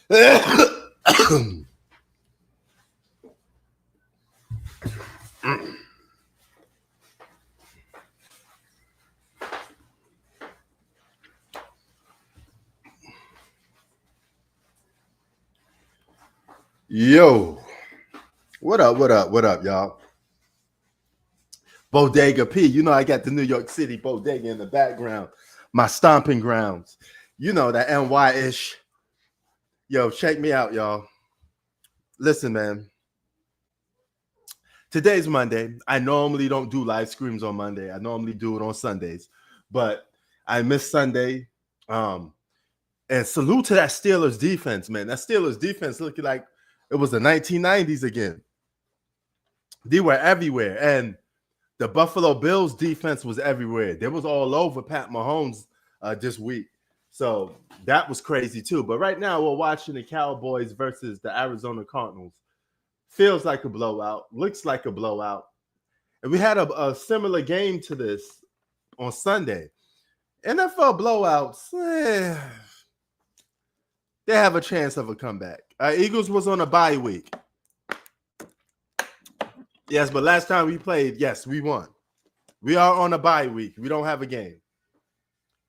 Yo, what up, y'all? Bodega P. You know, I got the New York City bodega in the background, my stomping grounds. You know, that NY ish. Yo, check me out, y'all. Listen, man. Today's Monday. I normally don't do live streams on Monday. I normally do it on Sundays, but I missed Sunday. And salute to that Steelers defense, man. That Steelers defense looking like it was the 1990s again. They were everywhere. And the Buffalo Bills defense was everywhere. They was all over Pat Mahomes this week. So that was crazy too. But right now we're watching the Cowboys versus the Arizona Cardinals. Feels like a blowout. Looks like a blowout. And we had a similar game to this on Sunday. NFL blowouts, they have a chance of a comeback. Eagles was on a bye week. Yes, but last time we played, yes, we won. We are on a bye week. We don't have a game.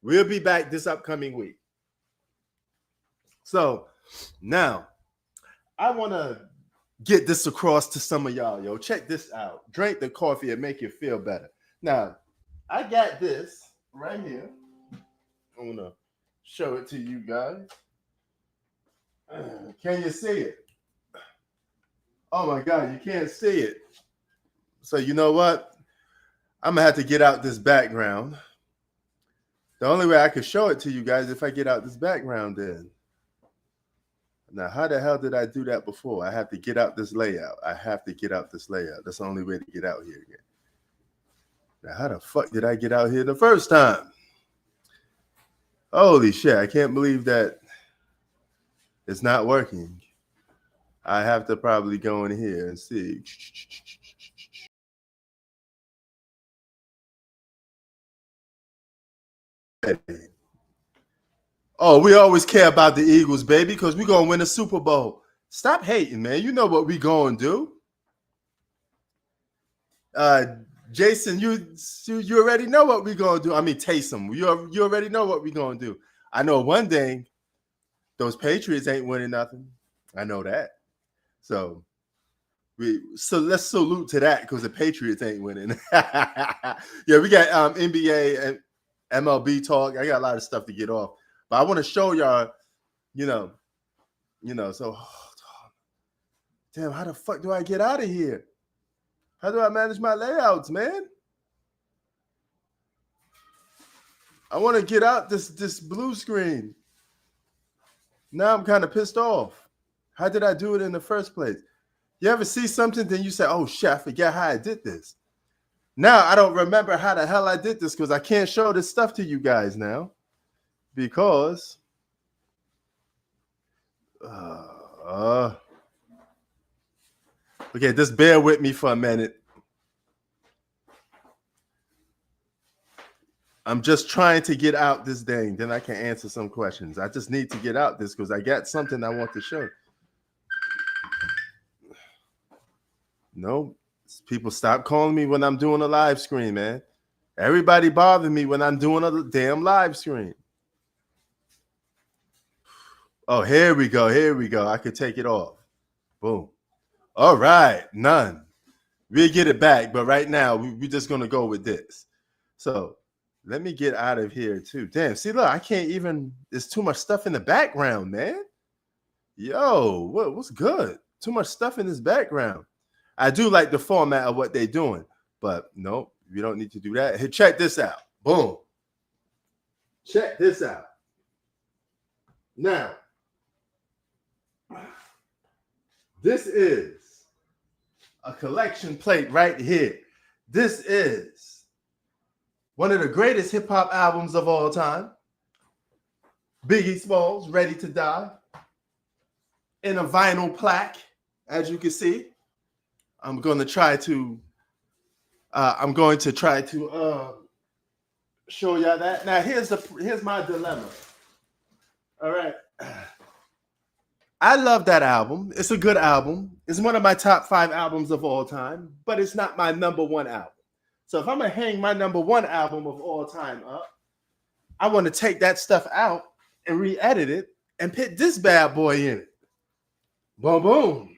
We'll be back this upcoming week. So now I want to get this across to some of y'all. Yo, check this out. Drink the coffee and make you feel better. Now, I got this right here. I'm going to show it to you guys. Can you see it? Oh my God, you can't see it. So you know what? I'm gonna have to get out this background. The only way I can show it to you guys is if I get out this background in. Now, how the hell did I do that before? I have to get out this layout. That's the only way to get out here again. Now, how the fuck did I get out here the first time? Holy shit, I can't believe that it's not working. I have to probably go in here and see. Oh, we always care about the Eagles, baby, because we're going to win a Super Bowl. Stop hating, man. You know what we going to do. Jason, you already know what we're going to do. I mean, Taysom, you already know what we're going to do. I know one thing. Those Patriots ain't winning nothing. I know that. So let's salute to that because the Patriots ain't winning. Yeah, we got NBA and MLB talk. I got a lot of stuff to get off. But I want to show y'all, so damn, how the fuck do I get out of here? How do I manage my layouts, man? I want to get out this blue screen. Now I'm kind of pissed off. How did I do it in the first place? You ever see something, then you say, oh shit, I forget how I did this. Now I don't remember how the hell I did this because I can't show this stuff to you guys now. Because okay, just bear with me for a minute. I'm just trying to get out this thing, then I can answer some questions. I just need to get out this because I got something I want to show. No, people stop calling me when I'm doing a live screen, man. Everybody bother me when I'm doing a damn live screen. Oh, here we go. I could take it off. Boom. All right, none. We'll get it back, but right now we're just going to go with this. So let me get out of here too. Damn, see, look, I can't even, there's too much stuff in the background, man. Yo, what's good? Too much stuff in this background. I do like the format of what they're doing, but nope, we don't need to do that. Hey, check this out. Boom. Check this out. Now, this is a collection plate right here. This is one of the greatest hip hop albums of all time. Biggie Smalls, Ready to Die, in a vinyl plaque, as you can see. I'm going to try to show y'all that. Now here's my dilemma. All right. I love that album. It's a good album. It's one of my top 5 albums of all time, but it's not my number one album. So if I'm gonna hang my number one album of all time up, I want to take that stuff out and re-edit it and put this bad boy in it. Boom, boom.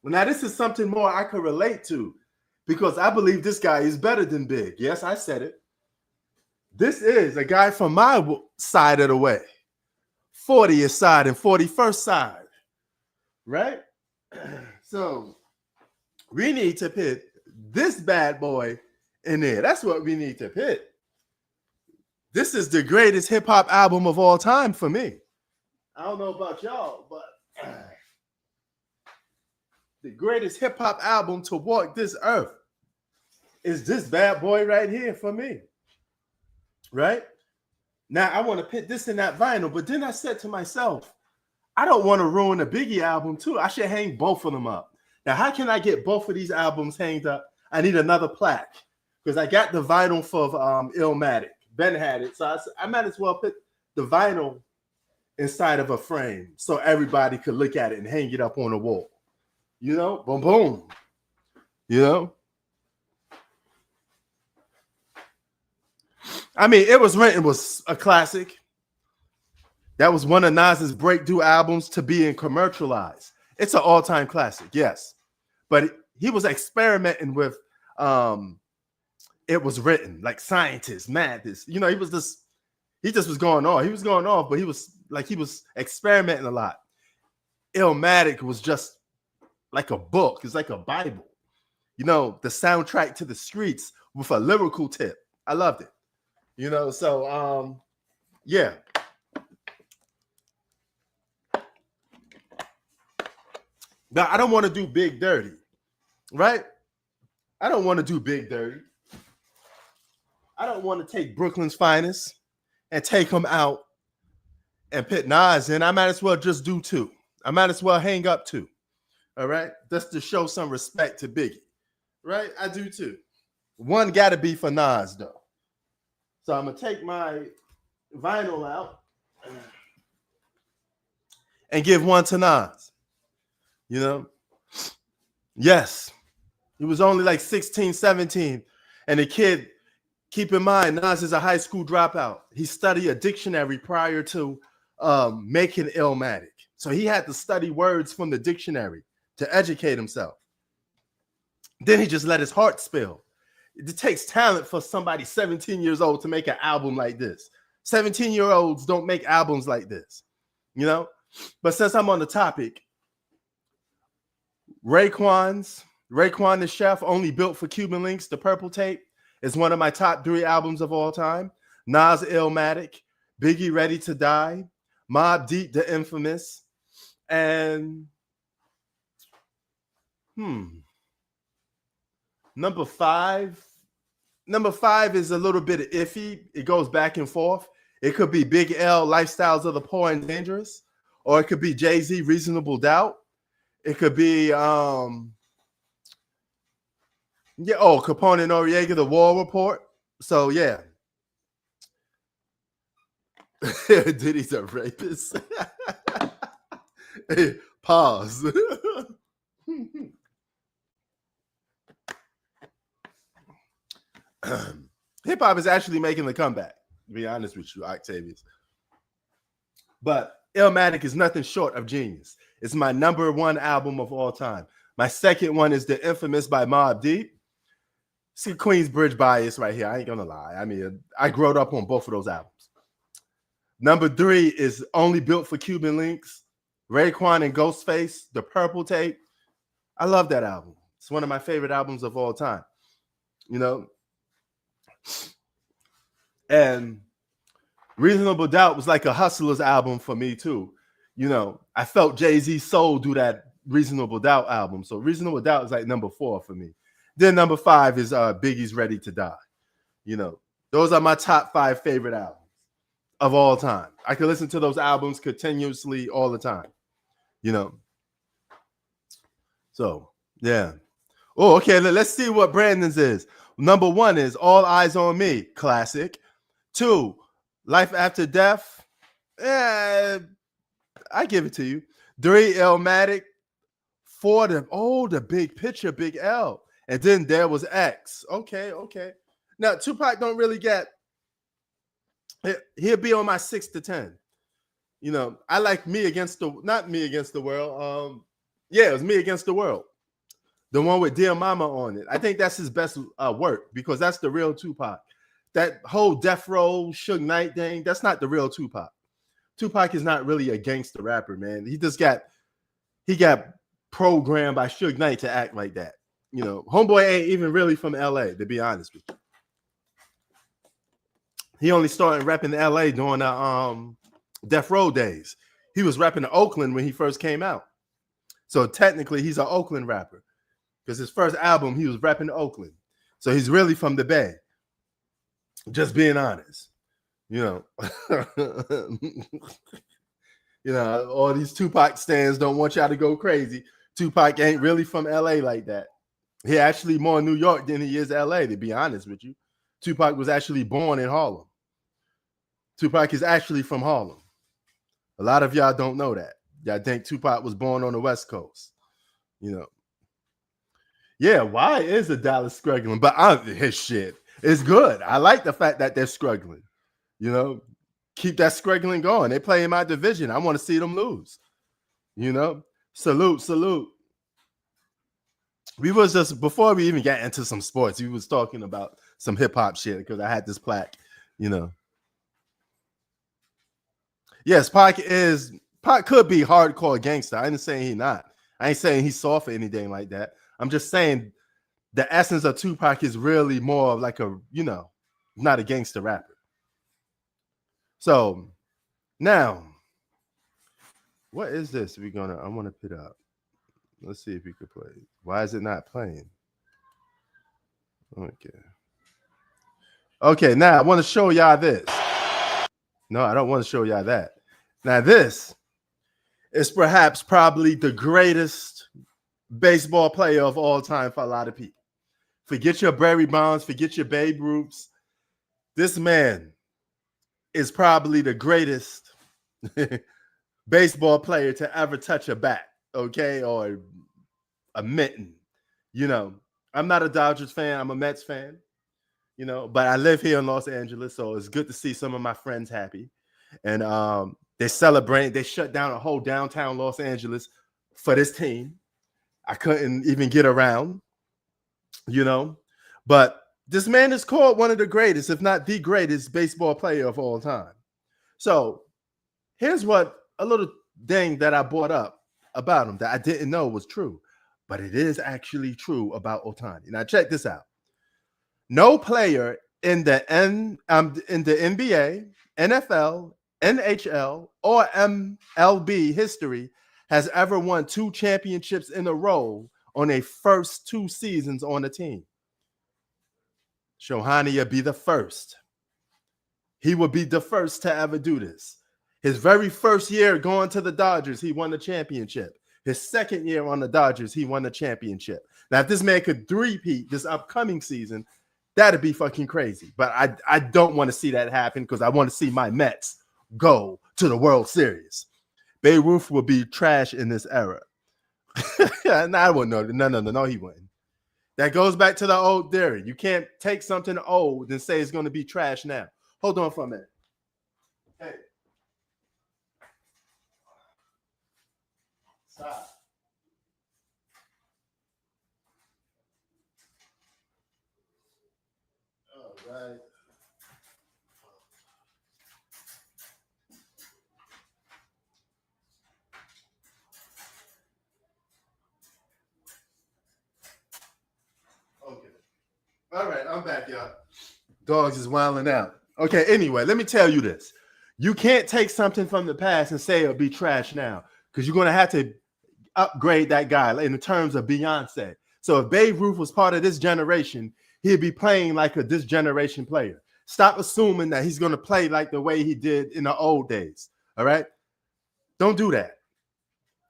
Well, now this is something more I could relate to because I believe this guy is better than Big. Yes, I said it. This is a guy from my side of the way, 40th side and 41st side, right? So we need to put this bad boy in there. That's what we need to put. This is the greatest hip hop album of all time for me. I don't know about y'all, but the greatest hip hop album to walk this earth is this bad boy right here for me. Right? Now I want to put this in that vinyl, but then I said to myself, I don't want to ruin the Biggie album too. I should hang both of them up. Now, how can I get both of these albums hanged up? I need another plaque because I got the vinyl for Illmatic. Ben had it, so I might as well put the vinyl inside of a frame so everybody could look at it and hang it up on the wall. You know, boom, boom. You know, I mean, It Was Written was a classic. That was one of Nas's breakthrough albums to be commercialized. It's an all-time classic, yes, but he was experimenting with It Was Written, like scientists, madness. You know, he just was going off. He was going off, but he was experimenting a lot. Illmatic was just like a book. It's like a Bible. You know, the soundtrack to the streets with a lyrical tip. I loved it. You know, so yeah. Now I don't want to do Big Dirty, right? I don't want to do Big Dirty. I don't want to take Brooklyn's Finest and take him out and put Nas in. I might as well just do 2. I might as well hang up 2. All right, just to show some respect to Biggie, right? I do 2. One got to be for Nas though. So I'm gonna take my vinyl out and give one to Nas. You know, yes, he was only like 16, 17, and the kid. Keep in mind, Nas is a high school dropout. He studied a dictionary prior to making Illmatic. So he had to study words from the dictionary to educate himself. Then he just let his heart spill. It takes talent for somebody 17 years old to make an album like this. 17-year-olds don't make albums like this, you know? But since I'm on the topic, Raekwon the Chef, Only Built for Cuban Links, The Purple Tape, is one of my top 3 albums of all time. Nas, Illmatic, Biggie, Ready to Die, Mobb Deep, The Infamous, and number 5 is a little bit iffy. It goes back and forth. It could be Big L, Lifestyles of the Poor and Dangerous, or it could be Jay-Z, Reasonable Doubt. It could be Capone and Noriega, The War Report. So yeah. Diddy's a rapist. Hey, pause. Hip hop is actually making the comeback, to be honest with you, Octavius. But Illmatic is nothing short of genius. It's my number 1 album of all time. My second one is The Infamous by Mobb Deep. See Queensbridge bias right here. I ain't gonna lie. I mean, I grew up on both of those albums. Number 3 is Only Built for Cuban Links, Raekwon and Ghostface, The Purple Tape. I love that album. It's one of my favorite albums of all time. You know, and Reasonable Doubt was like a hustler's album for me too. You know, I felt Jay-Z's soul do that Reasonable Doubt album. So Reasonable Doubt is like number 4 for me. Then number 5 is Biggie's Ready to Die. You know, those are my top 5 favorite albums of all time. I can listen to those albums continuously all the time. You know. So, yeah. Oh, okay. Let's see what Brandon's is. Number 1 is All Eyes on Me, classic. 2, Life After Death. I give it to you. 3 Illmatic, 4 the big picture, Big L. And then there was X. Okay. Now Tupac don't really get, he'll be on my 6 to 10. You know, I like not Me Against the World. Yeah, it was Me Against the World. The one with Dear Mama on it. I think that's his best work because that's the real Tupac. That whole Death Row, Suge Knight thing, that's not the real Tupac. Tupac is not really a gangster rapper, man. He got programmed by Suge Knight to act like that. You know, homeboy ain't even really from LA, to be honest with you. He only started rapping in LA during the Death Row days. He was rapping in Oakland when he first came out. So technically he's an Oakland rapper because his first album, he was rapping in Oakland. So he's really from the Bay. Just being honest, you know. You know, all these Tupac stands don't want y'all to go crazy. Tupac ain't really from LA like that. He actually more New York than he is LA, to be honest with you. Tupac was actually born in Harlem. Tupac is actually from Harlem. A lot of y'all don't know that. Y'all think Tupac was born on the West Coast. You know. Yeah, why is the Dallas struggling? But his shit is good. I like the fact that they're struggling. You know, keep that struggling going. They play in my division. I want to see them lose. You know, salute. We was just, before we even got into some sports, we was talking about some hip hop shit because I had this plaque, you know. Yes, Pac could be hardcore gangster. I ain't saying he not. I ain't saying he's soft or anything like that. I'm just saying the essence of Tupac is really more of like a, you know, not a gangster rapper. So now, what is this? I want to put up. Let's see if we could play. Why is it not playing? Okay, now I want to show y'all this. No, I don't want to show y'all that. Now this is probably the greatest baseball player of all time for a lot of people. Forget your Barry Bonds, forget your Babe Ruths. This man is probably the greatest baseball player to ever touch a bat, okay, or a mitten. You know, I'm not a Dodgers fan. I'm a Mets fan, you know, but I live here in Los Angeles, so it's good to see some of my friends happy. And they celebrate. They shut down a whole downtown Los Angeles for this team. I couldn't even get around, you know, but this man is called one of the greatest, if not the greatest baseball player of all time. So here's a little thing that I brought up about him that I didn't know was true, but it is actually true about Ohtani. Now check this out. No player in the NBA, NFL, NHL, or MLB history has ever won 2 championships in a row on a first 2 seasons on a team. Shohani will be the first. He will be the first to ever do this. His very first year going to the Dodgers, he won the championship. His second year on the Dodgers, he won the championship. Now, if this man could three-peat this upcoming season, that'd be fucking crazy. But I don't want to see that happen because I want to see my Mets go to the World Series. Babe Ruth will be trash in this era. No, I wouldn't know. No, he wouldn't. That goes back to the old theory. You can't take something old and say it's going to be trash now. Hold on for a minute. Hey. Stop. All right. Okay. All right, I'm back, y'all. Dogs is wilding out. Okay, anyway, let me tell you this. You can't take something from the past and say it'll be trash now because you're going to have to upgrade that guy in terms of Beyonce. So if Babe Ruth was part of this generation, he'd be playing like this generation player. Stop assuming that he's going to play like the way he did in the old days, all right? Don't do that.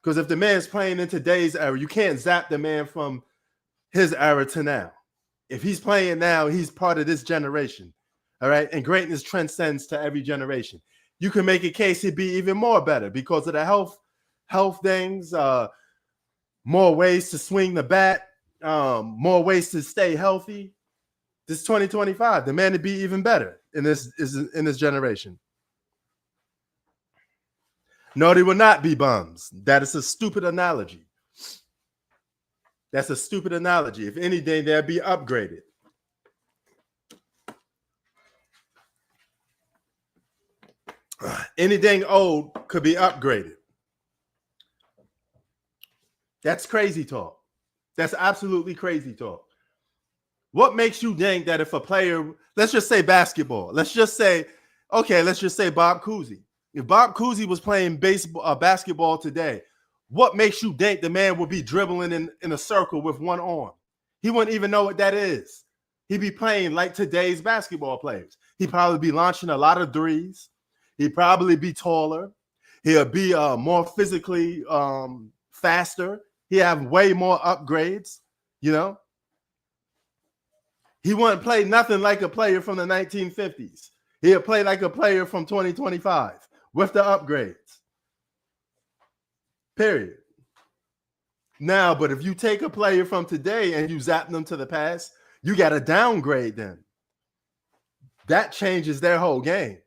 Because if the man's playing in today's era, you can't zap the man from his era to now. If he's playing now, he's part of this generation. All right. And greatness transcends to every generation. You can make a case he'd be even more better because of the health health things, more ways to swing the bat, more ways to stay healthy. This 2025, the man to be even better in this generation. No, they will not be bums. That is a stupid analogy. That's a stupid analogy. If anything, they'll be upgraded. Anything old could be upgraded. That's crazy talk. That's absolutely crazy talk. What makes you think that if a player, let's just say basketball, let's just say Bob Cousy. If Bob Cousy was playing basketball today, what makes you think the man would be dribbling in a circle with one arm? He wouldn't even know what that is. He'd be playing like today's basketball players. He'd probably be launching a lot of threes. He'd probably be taller. He'll be more physically faster. He'll have way more upgrades, you know? He wouldn't play nothing like a player from the 1950s. He'll play like a player from 2025 with the upgrades. Period. Now, but if you take a player from today and you zap them to the past, you got to downgrade them. That changes their whole game.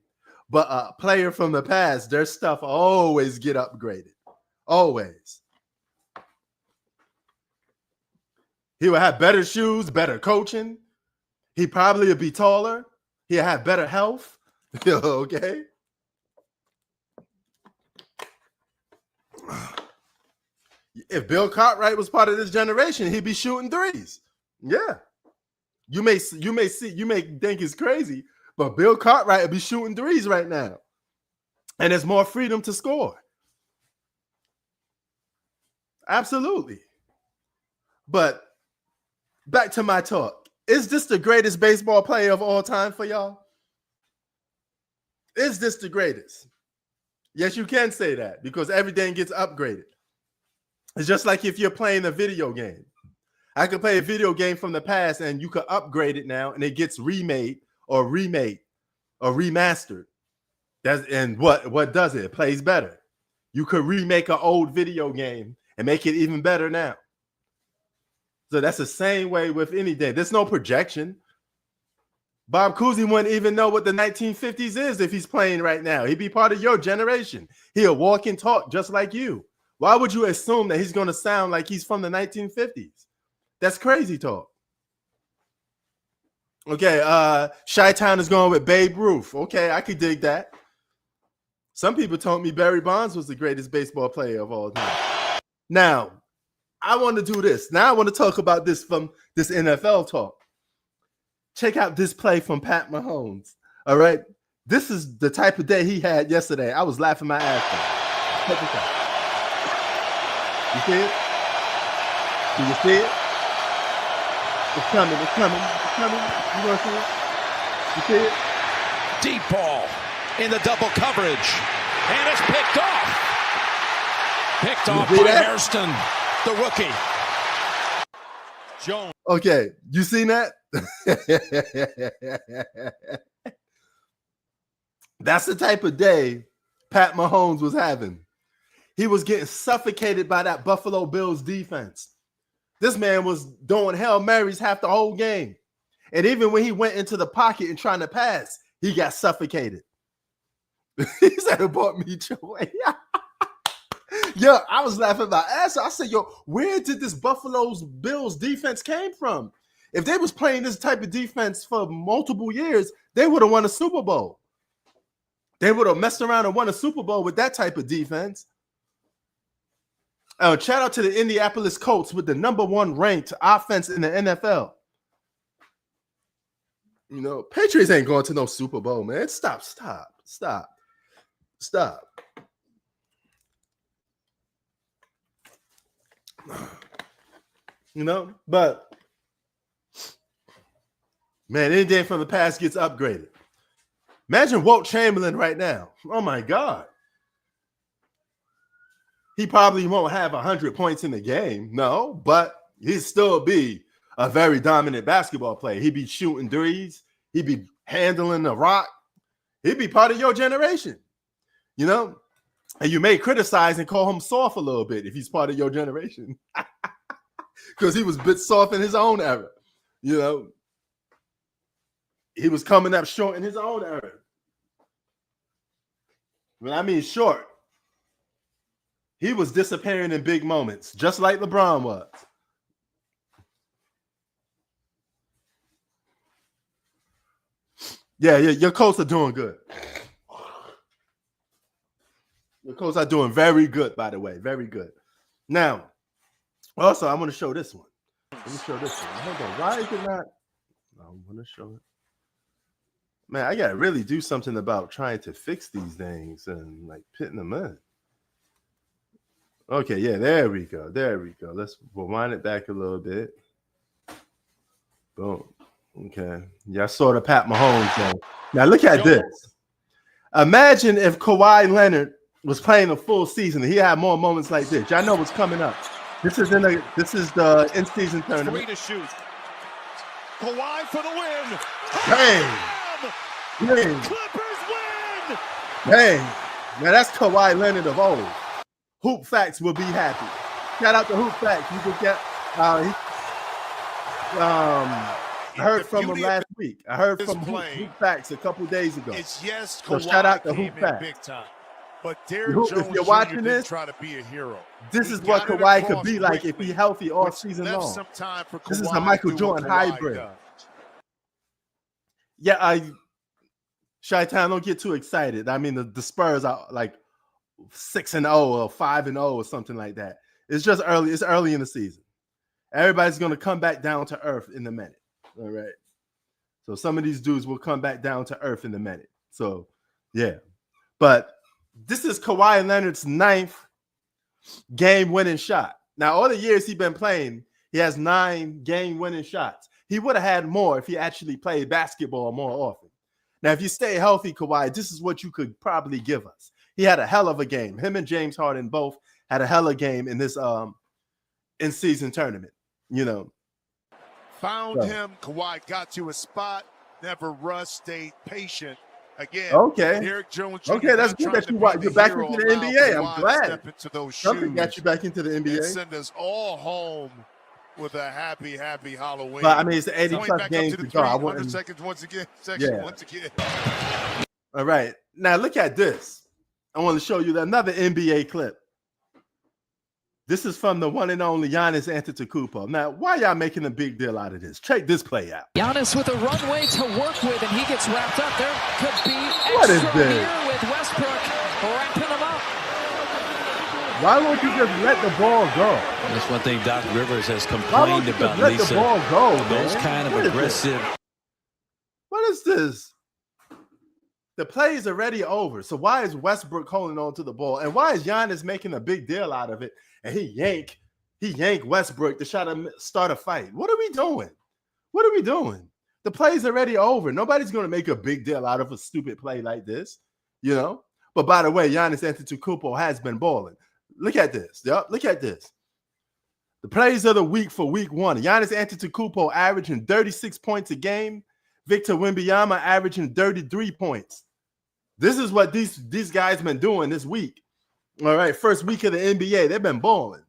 But a player from the past, their stuff always get upgraded. Always. He will have better shoes, better coaching. He probably will be taller. He'll have better health. Okay? If Bill Cartwright was part of this generation, he'd be shooting threes. Yeah. You may think it's crazy, but Bill Cartwright would be shooting threes right now. And there's more freedom to score. Absolutely. But back to my talk. Is this the greatest baseball player of all time for y'all? Is this the greatest? Yes, you can say that because everything gets upgraded. It's just like if you're playing a video game. I could play a video game from the past and you could upgrade it now and it gets remade or remastered. And what does it? It plays better. You could remake an old video game and make it even better now. So that's the same way with anything. There's no projection. Bob Cousy wouldn't even know what the 1950s is if he's playing right now. He'd be part of your generation. He'll walk and talk just like you. Why would you assume that he's going to sound like he's from the 1950s? That's crazy talk. Okay, Chi-Town is going with Babe Ruth. Okay, I could dig that. Some people told me Barry Bonds was the greatest baseball player of all time. Now, I want to do this. Now I want to talk about this from this NFL talk. Check out this play from Pat Mahomes. All right. This is the type of day he had yesterday. I was laughing my ass off. Check this out. You see it? Do you see it? It's coming. It's coming. It's coming. You want to see it? You see it? Deep ball in the double coverage. And it's picked off. Picked off by Hairston. The rookie. Jones. Okay, you seen that? That's the type of day Pat Mahomes was having. He was getting suffocated by that Buffalo Bills defense. This man was doing Hail Marys half the whole game. And even when he went into the pocket and trying to pass, he got suffocated. He said it brought me joy. Yo, I was laughing my ass off. I said, yo, where did this Buffalo Bills defense came from? If they was playing this type of defense for multiple years, they would have won a Super Bowl. They would have messed around and won a Super Bowl with that type of defense. Shout out to the Indianapolis Colts with the #1 ranked offense in the NFL. You know, Patriots ain't going to no Super Bowl, man. Stop. You know, but man, anything from the past gets upgraded. Imagine Wilt Chamberlain right now. Oh my God. He probably won't have 100 points in the game, no, but he'd still be a very dominant basketball player. He'd be shooting threes. He'd be handling the rock. He'd be part of your generation, you know? And you may criticize and call him soft a little bit if he's part of your generation. Because he was a bit soft in his own era. You know, he was coming up short in his own era. When I mean short, he was disappearing in big moments, just like LeBron was. Yeah, your Colts are doing good. Your Colts are doing very good, by the way. Very good. Now, also, I want to show this one. Let me show this one. Hold on. Why is it not? I want to show it. Man, I got to really do something about trying to fix these things and like pitting them in. Okay, yeah, there we go. There we go. Let's rewind it back a little bit. Boom. Okay. Yeah, I saw the Pat Mahomes thing. Now look at this. Imagine if Kawhi Leonard was playing a full season and he had more moments like this. Y'all know what's coming up. This is the in-season tournament. 3 to shoot. Kawhi for the win. Bang! Bang! Clippers win. Bang! Now that's Kawhi Leonard of old. Hoop Facts will be happy. Shout out to Hoop Facts. You can get I heard from him last week. I heard from Hoop Facts a couple days ago. It's yes, so shout out to Hoop Facts. Big time. But Derrick Jones if you're watching this, try to be a hero. This is what Kawhi could be like if he's healthy all season long. This is a Michael Jordan hybrid. Yeah, Chi-Town, don't get too excited. I mean, the Spurs are like 6-0 or 5-0 or something like that. It's just early. It's early in the season. Everybody's going to come back down to earth in a minute. All right. So some of these dudes will come back down to earth in a minute. So, yeah. But this is Kawhi Leonard's 9th game-winning shot. Now, all the years he's been playing, he has 9 game-winning shots. He would have had more if he actually played basketball more often. Now, if you stay healthy, Kawhi, this is what you could probably give us. He had a hell of a game. Him and James Harden both had a hell of a game in this in-season tournament. You know. Found him. Kawhi got to a spot, never rushed, stayed patient. Again, okay. Derrick Jones Jr. Okay, that's good that you're back into the NBA. I'm glad. Something got you back into the NBA. And send us all home with a happy Halloween. But I mean, it's 80+ games to go. 100 seconds once again. Once again. All right. Now look at this. I want to show you another NBA clip. This is from the one and only Giannis Antetokounmpo. Now, why y'all making a big deal out of this? Check this play out. Giannis with a runway to work with, and he gets wrapped up. There could be what extra is this? here with Westbrook wrapping him up. Why won't you just let the ball go? That's one thing Doc Rivers has complained about, let Lisa. The ball go, those man. kind of aggressive. What is this? The play is already over. So why is Westbrook holding on to the ball? And why is Giannis making a big deal out of it? And he yanked Westbrook to try to start a fight. What are we doing? What are we doing? The play's already over. Nobody's going to make a big deal out of a stupid play like this, you know? But by the way, Giannis Antetokounmpo has been balling. Look at this. Yep, look at this. The plays of the week for week 1. Giannis Antetokounmpo averaging 36 points a game. Victor Wembanyama averaging 33 points. This is what these guys been doing this week. All right, first week of the NBA, they've been balling.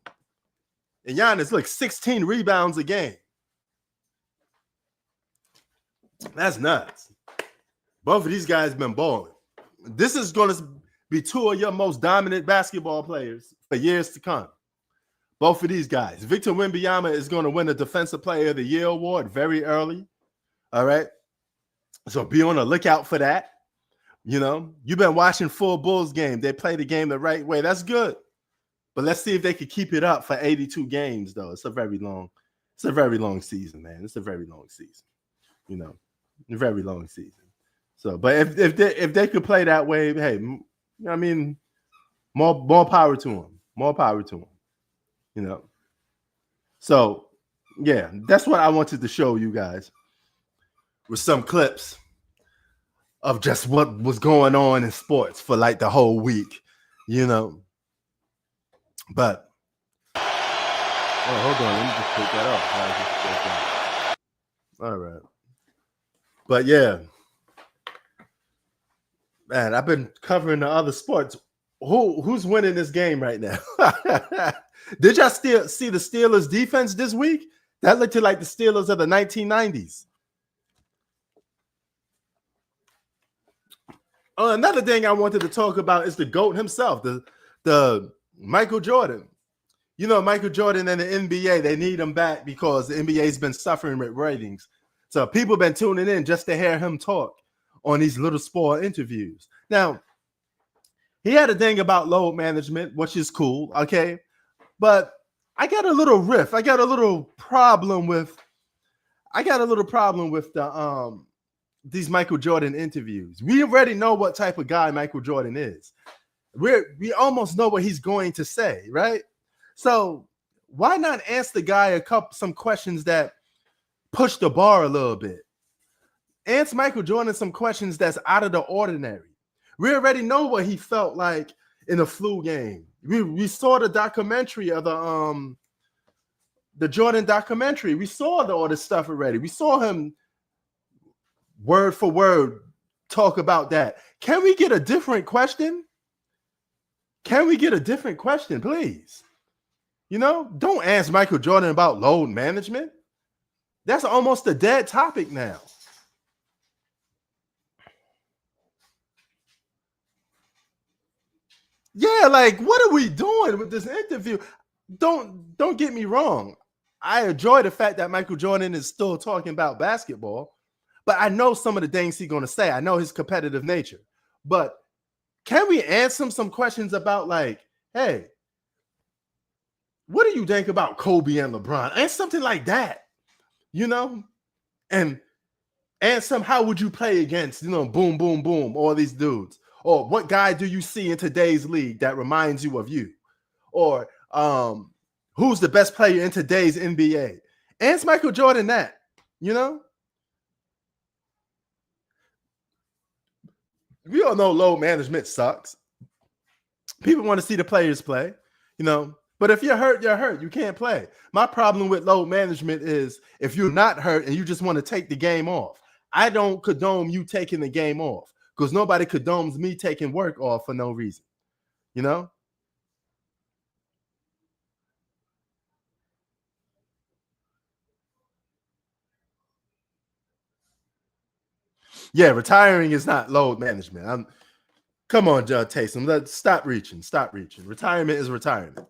And Giannis, look, 16 rebounds a game. That's nuts. Both of these guys been balling. This is going to be 2 of your most dominant basketball players for years to come. Both of these guys. Victor Wembanyama is going to win the Defensive Player of the Year award very early. All right. So be on the lookout for that. You know, you've been watching full Bulls game. They play the game the right way. That's good. But let's see if they could keep it up for 82 games, though. It's a very long season, man. It's a very long season. You know, a very long season. So, but if they could play that way, hey, I mean, more power to them. More power to them. You know. So, yeah, that's what I wanted to show you guys with some clips of just what was going on in sports for like the whole week, you know. But hold on, let me just take that off. All right. But yeah, man, I've been covering the other sports who's winning this game right now? Did y'all still see the Steelers defense this week? That looked like the Steelers of the 1990s. Another thing I wanted to talk about is the GOAT himself, the Michael Jordan. You know, Michael Jordan and the NBA, they need him back because the NBA's been suffering with ratings. So people have been tuning in just to hear him talk on these little sport interviews. Now, he had a thing about load management, which is cool, okay? But I got a little riff. I got a little problem with the these Michael Jordan interviews. We already know what type of guy Michael Jordan is. We almost know what he's going to say, right? So why not ask the guy some questions that push the bar a little bit? Ask Michael Jordan some questions that's out of the ordinary. We already know what he felt like in the flu game. We saw the documentary of the Jordan documentary. We saw all this stuff already. We saw him word for word talk about that. Can we get a different question? Can we get a different question, please? You know, don't ask Michael Jordan about load management. That's almost a dead topic now. Yeah, like, what are we doing with this interview? Don't get me wrong. I enjoy the fact that Michael Jordan is still talking about basketball, but I know some of the things he's going to say. I know his competitive nature. But can we answer him some questions about, like, hey, what do you think about Kobe and LeBron? And something like that, you know? And some, how would you play against, you know, boom, boom, boom, all these dudes? Or what guy do you see in today's league that reminds you of you? Or who's the best player in today's NBA? Ask Michael Jordan that, you know? We all know load management sucks. People want to see the players play, you know? But if you're hurt, you're hurt. You can't play. My problem with load management is if you're not hurt and you just want to take the game off. I don't condone you taking the game off because nobody condones me taking work off for no reason, you know? Yeah, retiring is not load management. Come on, Judge Taysom. Let's stop reaching. Stop reaching. Retirement is retirement.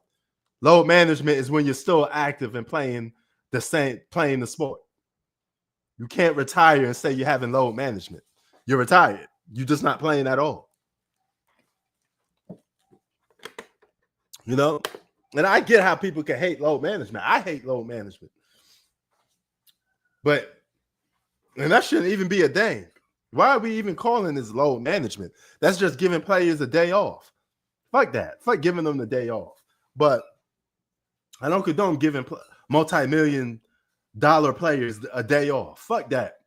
Load management is when you're still active and playing the sport. You can't retire and say you're having load management. You're retired. You're just not playing at all. You know? And I get how people can hate load management. I hate load management. And that shouldn't even be a thing. Why are we even calling this load management? That's just giving players a day off. Fuck that. Fuck giving them the day off. But I don't condone giving multi-million-dollar players a day off. Fuck that.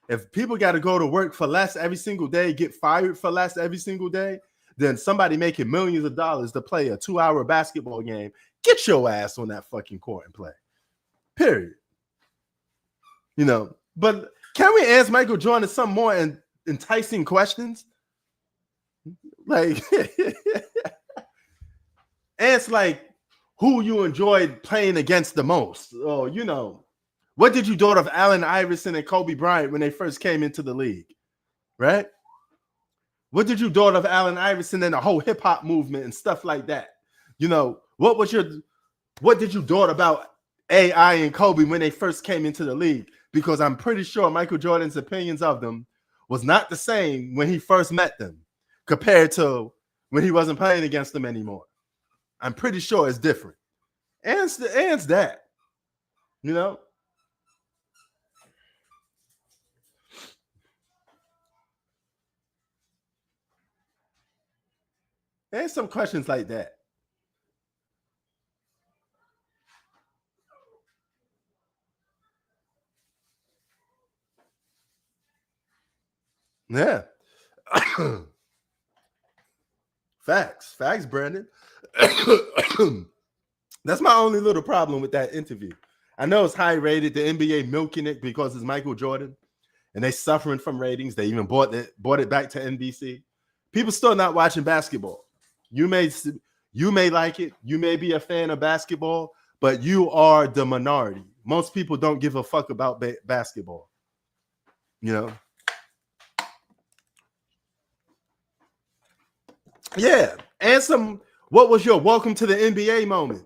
If people got to go to work for less every single day, get fired for less every single day, then somebody making millions of dollars to play a 2-hour basketball game, get your ass on that fucking court and play. Period. You know, but can we ask Michael Jordan some more enticing questions? Like, ask like who you enjoyed playing against the most. Or, you know, what did you thought of Allen Iverson and Kobe Bryant when they first came into the league? Right? What did you thought of Allen Iverson and the whole hip hop movement and stuff like that? You know, what did you thought about AI and Kobe when they first came into the league? Because I'm pretty sure Michael Jordan's opinions of them was not the same when he first met them compared to when he wasn't playing against them anymore. I'm pretty sure it's different. And it's that, you know? And some questions like that. Yeah. Facts, Brandon. That's my only little problem with that interview. I know it's high rated. The NBA milking it because it's Michael Jordan, and they suffering from ratings. They even bought it back to NBC. People still not watching basketball. You may like it. You may be a fan of basketball, but you are the minority. Most people don't give a fuck about basketball. You know? Yeah. What was your welcome to the NBA moment?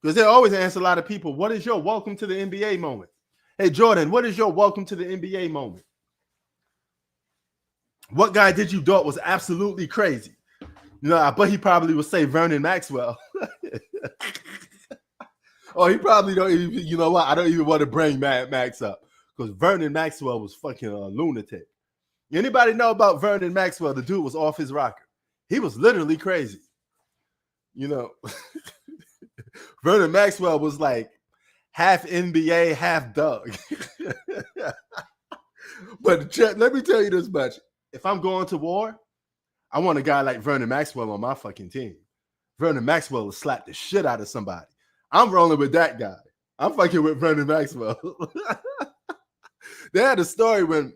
Because they always ask a lot of people, what is your welcome to the NBA moment? Hey, Jordan, what is your welcome to the NBA moment? What guy did you thought was absolutely crazy? You know, but he probably would say Vernon Maxwell. Oh, he probably don't even, you know what? I don't even want to bring Max up because Vernon Maxwell was fucking a lunatic. Anybody know about Vernon Maxwell? The dude was off his rocker. He was literally crazy. You know, Vernon Maxwell was like half NBA, half Doug. But let me tell you this much. If I'm going to war, I want a guy like Vernon Maxwell on my fucking team. Vernon Maxwell will slap the shit out of somebody. I'm rolling with that guy. I'm fucking with Vernon Maxwell. They had a story when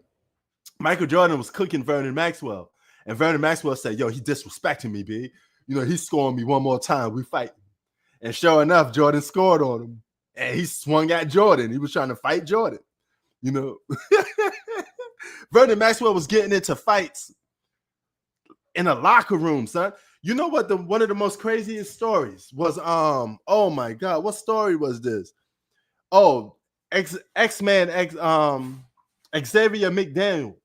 Michael Jordan was cooking Vernon Maxwell. And Vernon Maxwell said, yo, he disrespecting me, B. You know, he's scoring me one more time. We fight. And sure enough, Jordan scored on him. And he swung at Jordan. He was trying to fight Jordan. You know. Vernon Maxwell was getting into fights in a locker room, son. You know what? One of the most craziest stories was oh my god, what story was this? Oh, X-Man Xavier McDaniel.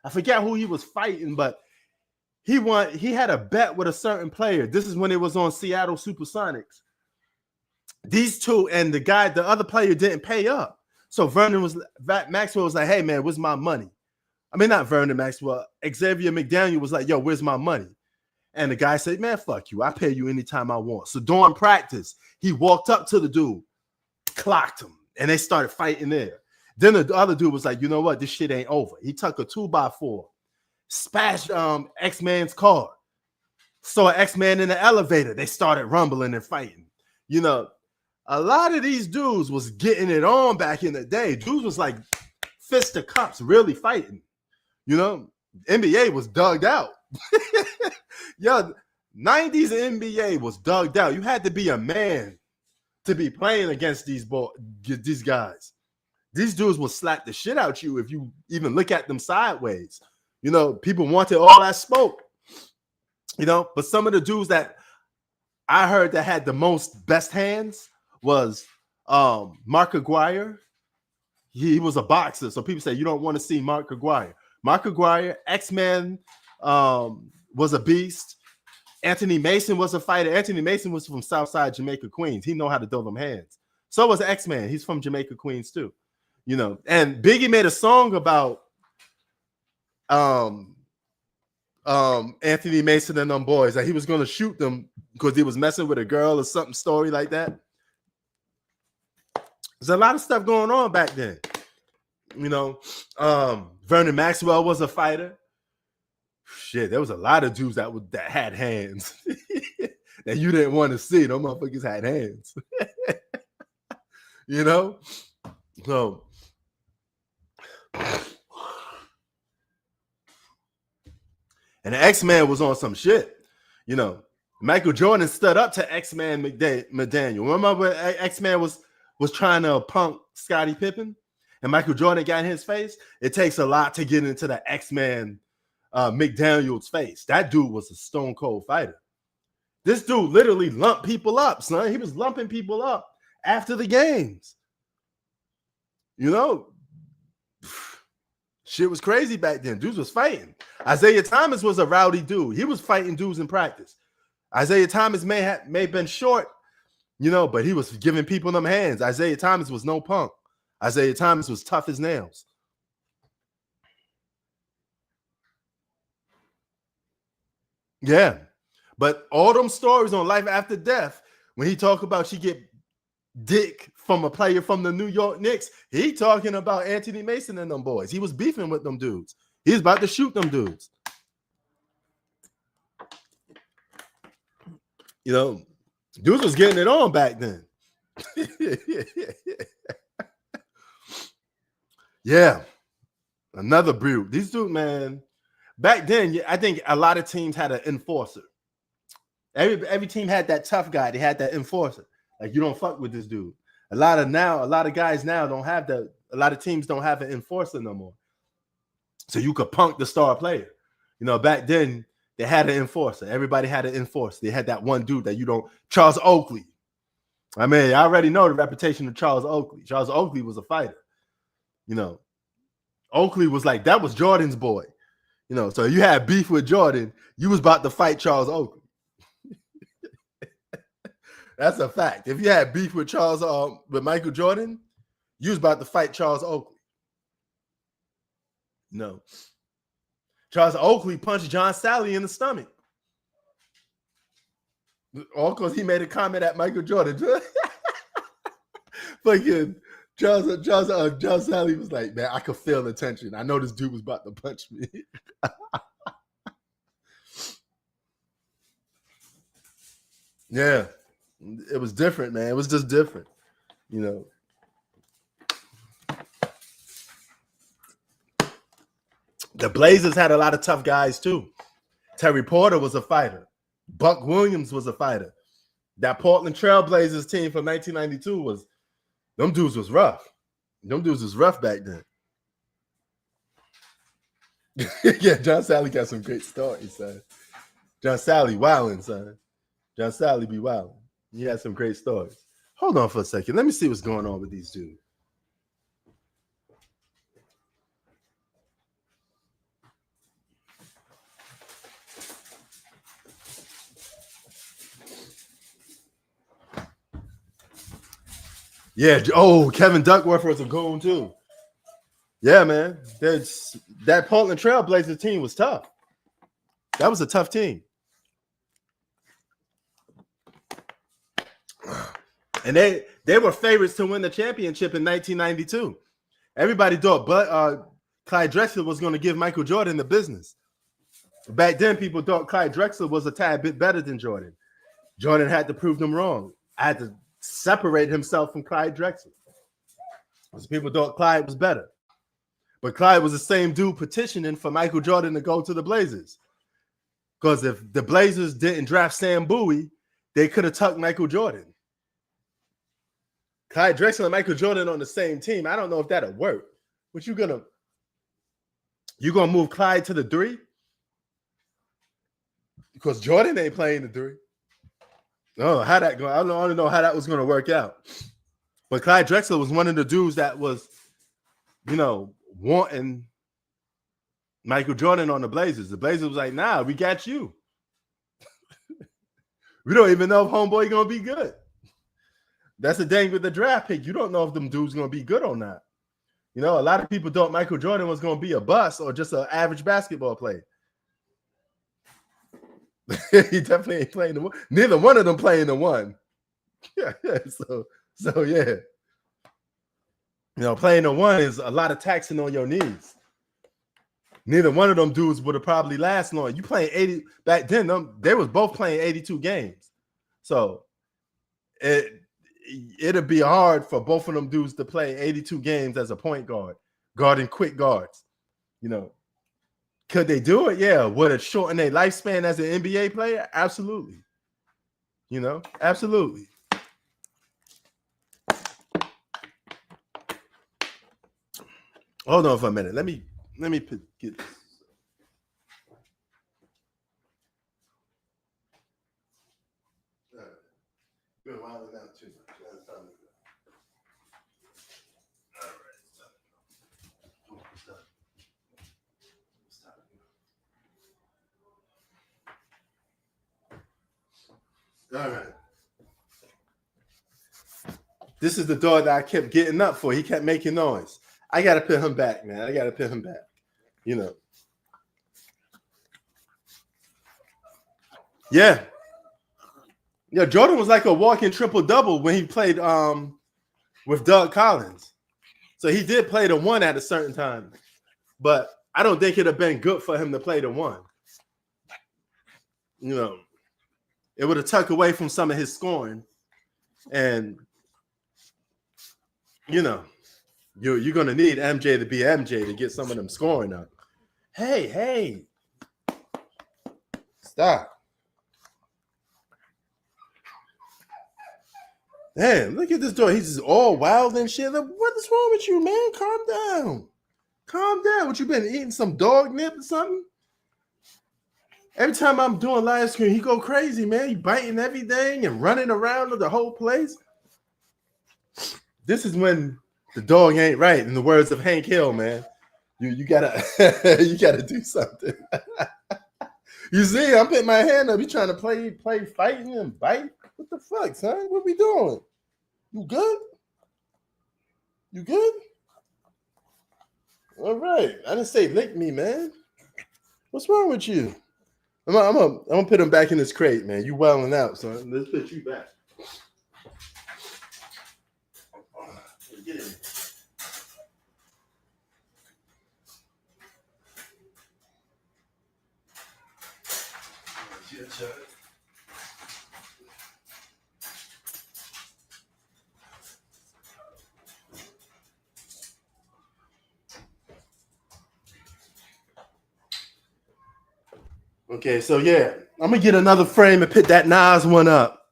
I forget who he was fighting, but he had a bet with a certain player. This is when it was on Seattle Supersonics. These two and the other player didn't pay up. So Maxwell was like, hey man, where's my money? I mean, not Vernon Maxwell. Xavier McDaniel was like, yo, where's my money? And the guy said, man, fuck you. I pay you anytime I want. So during practice, he walked up to the dude, clocked him, and they started fighting there. Then the other dude was like, you know what? This shit ain't over. He took a 2x4, smashed X-Man's car. Saw X-Man in the elevator. They started rumbling and fighting. You know, a lot of these dudes was getting it on back in the day. Dudes was like fist to cups, really fighting. You know, NBA was dugged out. Yo, 90s NBA was dugged out. You had to be a man to be playing against these guys. These dudes will slap the shit out you if you even look at them sideways. You know, people wanted all that smoke. You know, but some of the dudes that I heard that had the best hands was Mark Aguirre. He was a boxer, so people say you don't want to see Mark Aguirre. Mark Aguirre, X-Man, was a beast. Anthony Mason was a fighter. Anthony Mason was from Southside Jamaica, Queens. He know how to throw them hands. So was X-Man. He's from Jamaica, Queens too. You know, and Biggie made a song about Anthony Mason and them boys that he was going to shoot them because he was messing with a girl or something, story like that. There's a lot of stuff going on back then. You know, Vernon Maxwell was a fighter. Shit, there was a lot of dudes that had hands that you didn't want to see. Those motherfuckers had hands. You know? So and the X-Man was on some shit. You know, Michael Jordan stood up to X-Man McDaniel. Remember when X-Man was trying to punk Scottie Pippen and Michael Jordan got in his face? It takes a lot to get into the X-Man McDaniel's face. That dude was a stone cold fighter. This dude literally lumped people up, son. He was lumping people up after the games. You know, shit was crazy back then. Dudes was fighting. Isaiah Thomas was a rowdy dude. He was fighting dudes in practice. Isaiah Thomas may have been short, you know, but he was giving people them hands. Isaiah Thomas was no punk. Isaiah Thomas was tough as nails. Yeah. But all them stories on Life After Death, when he talk about she get dick from a player from the New York Knicks, he talking about Anthony Mason and them boys. He was beefing with them dudes. He was about to shoot them dudes. You know, dudes was getting it on back then. Yeah. Another brute. These dudes, man, back then, I think a lot of teams had an enforcer. Every team had that tough guy. They had that enforcer. Like, you don't fuck with this dude. A lot of guys now don't have that. A lot of teams don't have an enforcer no more. So you could punk the star player. You know, back then they had an enforcer. Everybody had an enforcer. They had that one dude that you don't. Charles Oakley. I mean, I already know the reputation of Charles Oakley. Charles Oakley was a fighter. You know, Oakley was like, that was Jordan's boy. You know, so you had beef with Jordan, you was about to fight Charles Oakley. That's a fact. If you had beef with with Michael Jordan, you was about to fight Charles Oakley. No. Charles Oakley punched John Sally in the stomach. All because he made a comment at Michael Jordan. Fucking John Sally was like, man, I could feel the tension. I know this dude was about to punch me. Yeah. It was different, man. It was just different, you know. The Blazers had a lot of tough guys, too. Terry Porter was a fighter. Buck Williams was a fighter. That Portland Trail Blazers team from 1992 them dudes was rough. Them dudes was rough back then. Yeah, John Sally got some great stories, son. John Sally wilding, son. John Sally be wilding. He had some great stories. Hold on for a second. Let me see what's going on with these dudes. Yeah. Oh, Kevin Duckworth was a goon too. Yeah, man. That Portland Trail Blazers team was tough. That was a tough team. And they were favorites to win the championship in 1992. Everybody thought Clyde Drexler was going to give Michael Jordan the business. Back then, people thought Clyde Drexler was a tad bit better than Jordan. Jordan had to prove them wrong. I had to separate himself from Clyde Drexler. Because people thought Clyde was better. But Clyde was the same dude petitioning for Michael Jordan to go to the Blazers. Because if the Blazers didn't draft Sam Bowie, they could have tucked Michael Jordan. Clyde Drexler and Michael Jordan on the same team. I don't know if that'll work. But you gonna move Clyde to the 3? Because Jordan ain't playing the 3. Oh, how that going? I don't know how that was going to work out. But Clyde Drexler was one of the dudes that was, you know, wanting Michael Jordan on the Blazers. The Blazers was like, nah, we got you. We don't even know if homeboy going to be good. That's the thing with the draft pick. You don't know if them dudes going to be good or not. You know, a lot of people thought Michael Jordan was going to be a bust or just an average basketball player. He definitely ain't playing the one. Neither one of them playing the one. Yeah. So yeah. You know, playing the one is a lot of taxing on your knees. Neither one of them dudes would have probably lasted long. You playing 80 back then, they was both playing 82 games. So it'd be hard for both of them dudes to play 82 games as a point guard, guarding quick guards. You know. Could they do it? Yeah. Would it shorten their lifespan as an NBA player? Absolutely. You know, absolutely. Hold on for a minute. Let me get this. Been wilding out too much. That's time to go. All right. It's done. All right. This is the dog that I kept getting up for. He kept making noise. I got to put him back, man. I got to put him back. You know. Yeah. Yeah, Jordan was like a walking triple-double when he played with Doug Collins. So he did play the 1 at a certain time. But I don't think it would have been good for him to play the 1. You know. It would have tucked away from some of his scoring. And, you know, you're going to need MJ to be MJ to get some of them scoring up. Hey. Stop. Damn, look at this dog. He's just all wild and shit. Like, what is wrong with you, man? Calm down. Calm down. What you been eating? Some dog nip or something? Every time I'm doing live stream, he go crazy, man. He biting everything and running around the whole place. This is when the dog ain't right. In the words of Hank Hill, man, you gotta you gotta do something. You see, I'm putting my hand up. You trying to play fighting and bite? What the fuck, son? What we doing? You good? You good? All right. I didn't say lick me, man. What's wrong with you? I'm gonna put him back in his crate, man. You wilding out, son. Let's put you back. Get in. Okay, so yeah, I'm gonna get another frame and put that Nas one up.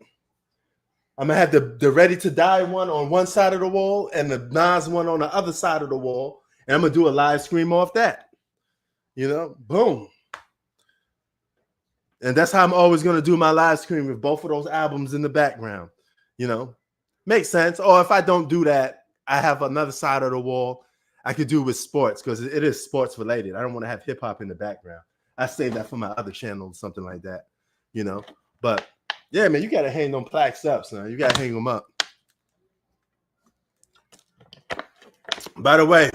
I'm gonna have the Ready to Die one on one side of the wall and the Nas one on the other side of the wall, and I'm gonna do a live stream off that. You know, boom. And that's how I'm always gonna do my live stream with both of those albums in the background. You know, makes sense. Or if I don't do that, I have another side of the wall I could do with sports because it is sports related. I don't want to have hip hop in the background. I save that for my other channel, something like that, you know. But yeah, man, you gotta hang them plaques up, son. You gotta hang them up. By the way,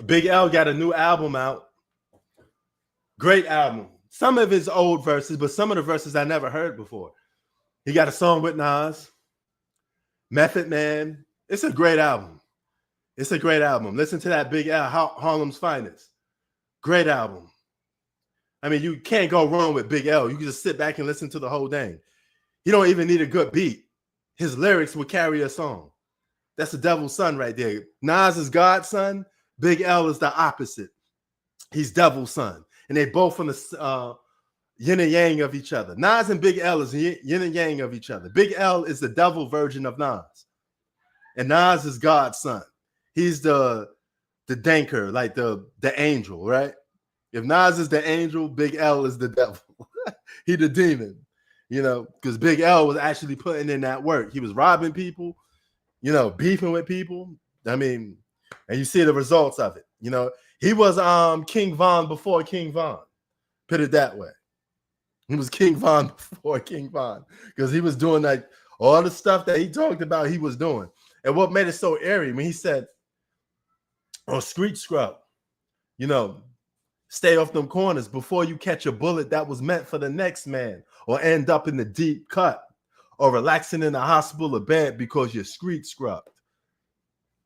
Big L got a new album out. Great album. Some of his old verses, but some of the verses I never heard before. He got a song with Nas, Method Man. It's a great album. It's a great album. Listen to that Big L, Harlem's Finest. Great album. I mean, you can't go wrong with Big L. You can just sit back and listen to the whole thing. He don't even need a good beat. His lyrics will carry a song. That's the devil's son right there. Nas is God's son. Big L is the opposite. He's devil's son. And they both from the yin and yang of each other. Nas and Big L is yin and yang of each other. Big L is the devil version of Nas. And Nas is God's son. He's the danker, like the angel, right? If Nas is the angel, Big L is the devil. He the demon, you know, because Big L was actually putting in that work. He was robbing people, you know, beefing with people. I mean, and you see the results of it. You know, he was King Von before King Von. Put it that way. He was King Von before King Von because he was doing like all the stuff that he talked about he was doing. And what made it so airy when he said, "Oh, street scrub, you know, stay off them corners before you catch a bullet that was meant for the next man or end up in the deep cut or relaxing in the hospital or bed because you're street scrubbed."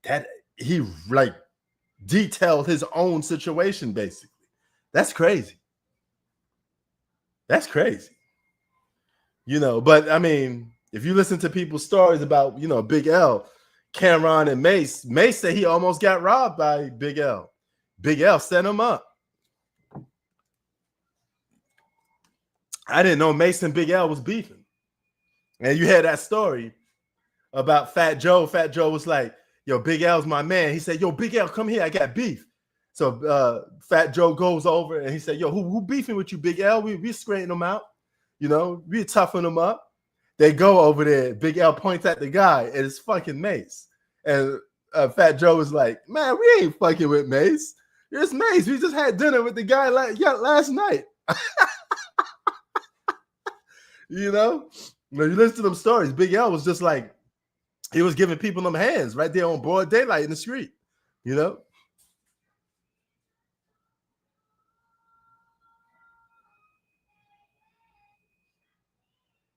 That he like detailed his own situation, basically. That's crazy. That's crazy. You know, but I mean, if you listen to people's stories about, you know, Big L, Cameron and Mace said he almost got robbed by Big L. Big L set him up. I didn't know Mace and Big L was beefing. And you had that story about Fat Joe. Fat Joe was like, "Yo, Big L's my man." He said, "Yo, Big L, come here. I got beef." So Fat Joe goes over and he said, "Yo, who beefing with you, Big L? We straightening them out. You know, we toughen them up." They go over there. Big L points at the guy, and it's fucking Mace. And Fat Joe was like, "Man, we ain't fucking with Mace. It's Mace. We just had dinner with the guy last night." You know, when you listen to them stories, Big L was just like, he was giving people them hands right there on broad daylight in the street, you know?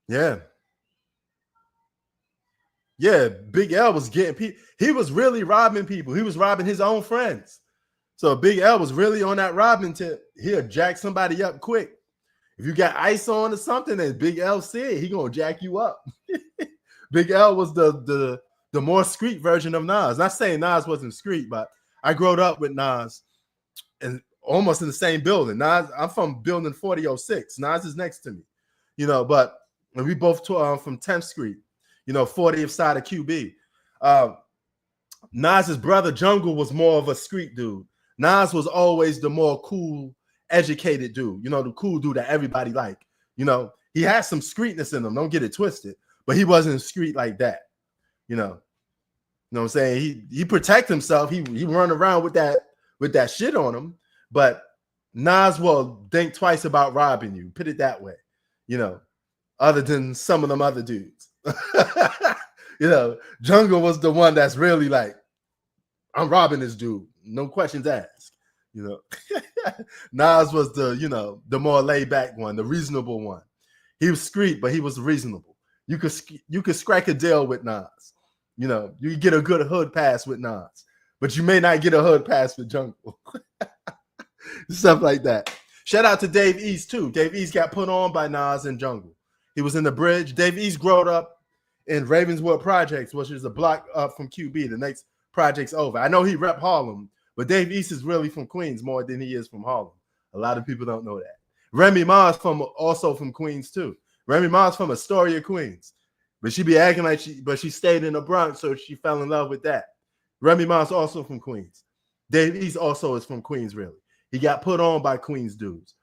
Yeah. Yeah, Big L was getting people. He was really robbing people. He was robbing his own friends. So Big L was really on that robbing tip. He'll jack somebody up quick. If you got ice on or something, and Big L said, he gonna jack you up. Big L was the more street version of Nas. Not saying Nas wasn't street, but I grew up with Nas and almost in the same building. Nas, I'm from building 4006. Nas is next to me, you know, but we both from 10th Street. 40th side of QB. Nas's brother Jungle was more of a street dude. Nas was always the more cool, educated dude, the cool dude that everybody liked. He had some streetness in him, don't get it twisted, but he wasn't street like that. You know what I'm saying? He protect himself. He run around with that shit on him, but Nas will think twice about robbing you. Put it that way, other than some of them other dudes. Jungle was the one that's really like, I'm robbing this dude. No questions asked. Nas was the more laid back one, the reasonable one. He was street, but he was reasonable. You could scrack a deal with Nas. You get a good hood pass with Nas, but you may not get a hood pass with Jungle. Stuff like that. Shout out to Dave East too. Dave East got put on by Nas and Jungle. He was in the bridge. Dave East growed up in Ravenswood Projects, which is a block up from QB. The next project's over. I know he rep Harlem, but Dave East is really from Queens more than he is from Harlem. A lot of people don't know that. Remy Ma's also from Queens too. Remy Ma's from Astoria, Queens. But she be acting like she stayed in the Bronx, so she fell in love with that. Remy Ma's also from Queens. Dave East also is from Queens, really. He got put on by Queens dudes.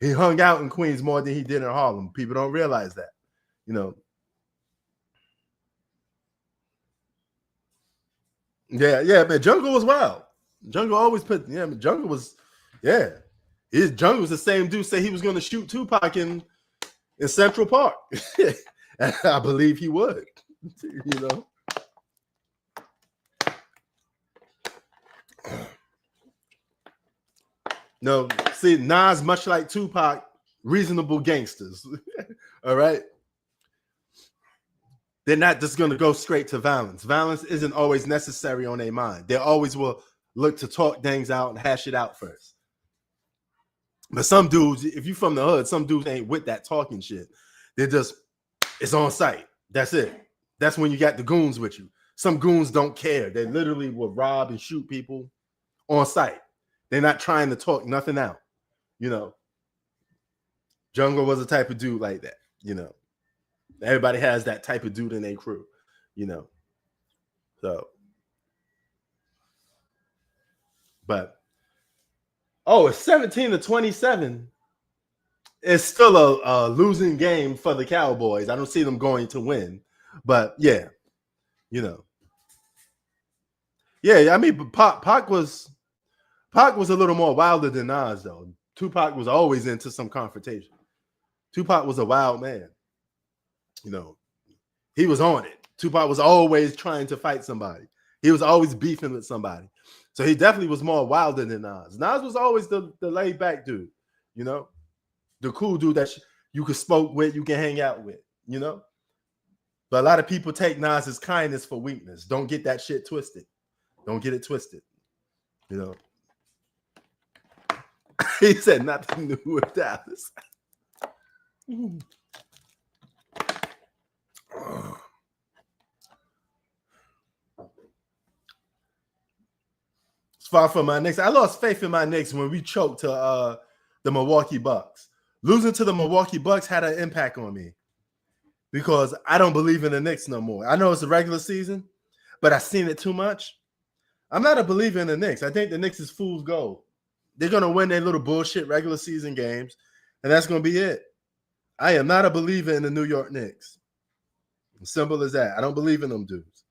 He hung out in Queens more than he did in Harlem. People don't realize that, Yeah, man. Jungle was wild. Jungle always Jungle was, Jungle was the same dude say he was going to shoot Tupac in Central Park. And I believe he would, No, see, Nas, much like Tupac, reasonable gangsters. All right. They're not just going to go straight to violence. Violence isn't always necessary on their mind. They always will look to talk things out and hash it out first. But some dudes, if you from the hood, some dudes ain't with that talking shit. They're just, it's on site. That's it. That's when you got the goons with you. Some goons don't care. They literally will rob and shoot people on site. They're not trying to talk nothing out. Jungle was a type of dude like that. Everybody has that type of dude in their crew, So, but it's 17-27. It's still a losing game for the Cowboys. I don't see them going to win, but yeah, I mean, Pac was a little more wilder than Nas though. Tupac was always into some confrontation. Tupac was a wild man. He was on it. Tupac was always trying to fight somebody. He was always beefing with somebody. So he definitely was more wilder than Nas. Nas was always the laid back dude, the cool dude that you could smoke with, you can hang out with, But a lot of people take Nas's kindness for weakness. Don't get that shit twisted. Don't get it twisted. He said nothing new with Dallas. It's far from my Knicks. I lost faith in my Knicks when we choked to the Milwaukee Bucks. Losing to the Milwaukee Bucks had an impact on me because I don't believe in the Knicks no more. I know it's the regular season, but I've seen it too much. I'm not a believer in the Knicks. I think the Knicks is fool's gold. They're going to win their little bullshit regular season games, and that's going to be it. I am not a believer in the New York Knicks. Simple as that. I don't believe in them dudes.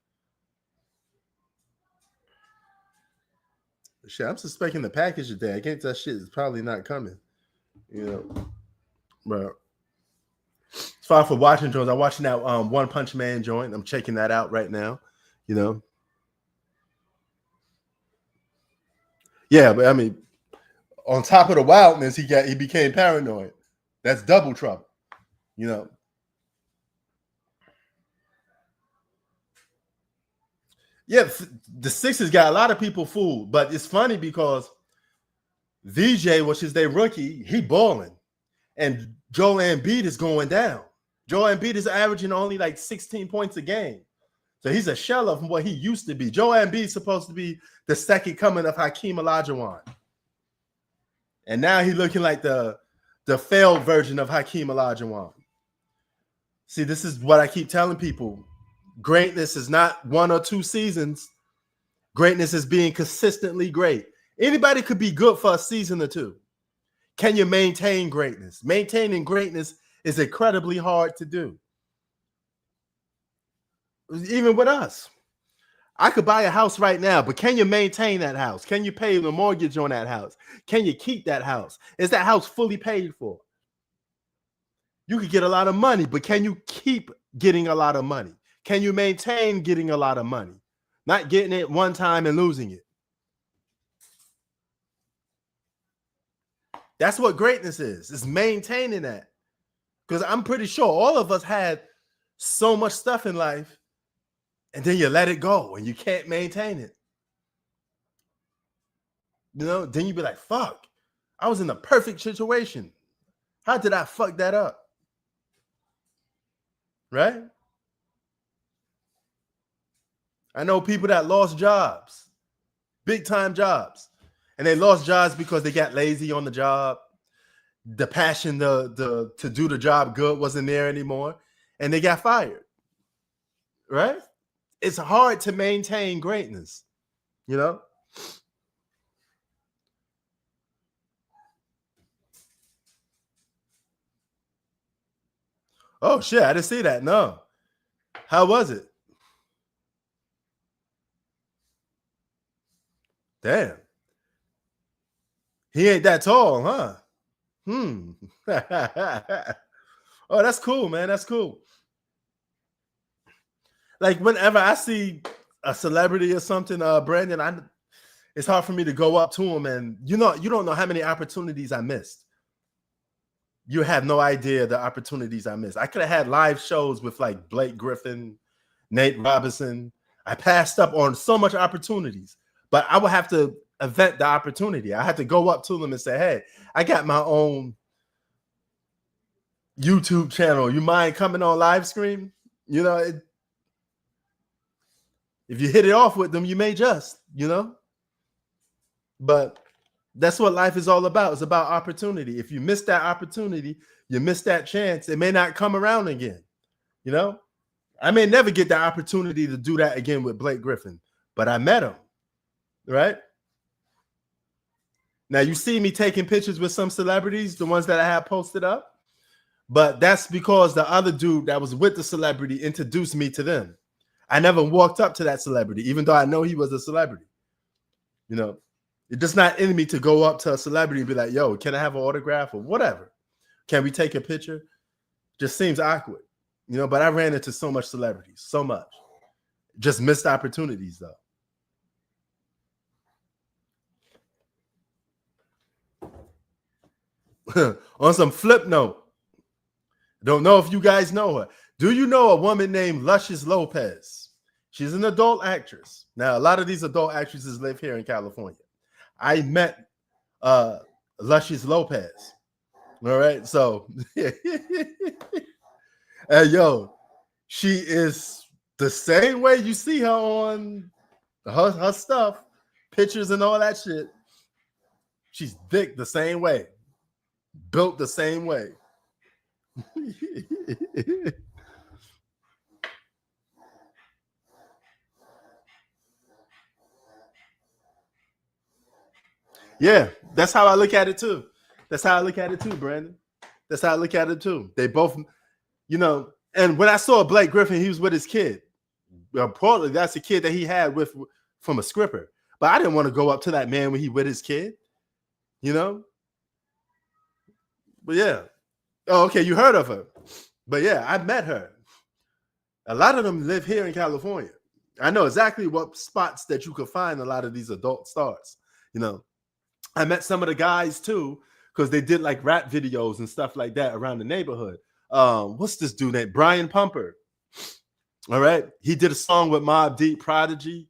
Shit, I'm suspecting the package today. I guess that shit is probably not coming. But as far for watching Jones, I'm watching that One Punch Man joint. I'm checking that out right now. Yeah, but I mean, on top of the wildness, he became paranoid. That's double trouble. Yeah, the Sixers got a lot of people fooled, but it's funny because VJ, which is their rookie, he balling, and Joel Embiid is going down. Joel Embiid is averaging only like 16 points a game, so he's a shell of what he used to be. Joel Embiid is supposed to be the second coming of Hakeem Olajuwon, and now he's looking like the failed version of Hakeem Olajuwon. See, this is what I keep telling people. greatness is not 1 or 2 seasons. Greatness is being consistently great. Anybody could be good for a season or 2. Can you maintain greatness? Maintaining greatness is incredibly hard to do. Even with us. I could buy a house right now, but can you maintain that house? Can you pay the mortgage on that house? Can you keep that house? Is that house fully paid for? You could get a lot of money, but can you keep getting a lot of money? Can you maintain getting a lot of money? Not getting it one time and losing it. That's what greatness is. It's maintaining that. Because I'm pretty sure all of us had so much stuff in life, and then you let it go and you can't maintain it. You know, then you be like, fuck, I was in the perfect situation. How did I fuck that up? Right? I know people that lost jobs, big time jobs, and they lost jobs because they got lazy on the job. The passion to do the job good wasn't there anymore, and they got fired. Right? It's hard to maintain greatness, you know? Oh, shit, I didn't see that. No. How was it? Damn. He ain't that tall, huh? Oh, that's cool, man. That's cool. Like, whenever I see a celebrity or something, Brandon, it's hard for me to go up to him, and you don't know how many opportunities I missed. You have no idea the opportunities I missed. I could have had live shows with like Blake Griffin, Nate Robinson. I passed up on so much opportunities, but I would have to event the opportunity. I had to go up to them and say, hey, I got my own YouTube channel. You mind coming on live stream? You know, if you hit it off with them, you may just, you know. But that's what life is all about. It's about opportunity. If you miss that opportunity, you miss that chance, it may not come around again. You know, I may never get the opportunity to do that again with Blake Griffin, but I met him, right? Now, you see me taking pictures with some celebrities, the ones that I have posted up, but that's because the other dude that was with the celebrity introduced me to them. I never walked up to that celebrity, even though I know he was a celebrity. You know, it's just not in me to go up to a celebrity and be like, yo, can I have an autograph or whatever? Can we take a picture? Just seems awkward, you know, but I ran into so much celebrities, so much. Just missed opportunities, though. On some flip note, don't know if you guys know her. Do you know a woman named Luscious Lopez? She's an adult actress. Now, a lot of these adult actresses live here in California. I met Luscious Lopez. All right, so yo, she is the same way you see her on her stuff, pictures and all that shit. She's thick the same way, built the same way. Yeah, that's how I look at it too. That's how I look at it too, Brandon. That's how I look at it too. They both, you know, and when I saw Blake Griffin, he was with his kid. Probably that's the kid that he had with from a scripper. But I didn't want to go up to that man when he with his kid, you know. But yeah. Oh, okay, you heard of her. But yeah, I met her. A lot of them live here in California. I know exactly what spots that you could find a lot of these adult stars, you know. I met some of the guys too, because they did like rap videos and stuff like that around the neighborhood. What's this dude named Brian Pumper? All right. He did a song with Mobb Deep, Prodigy.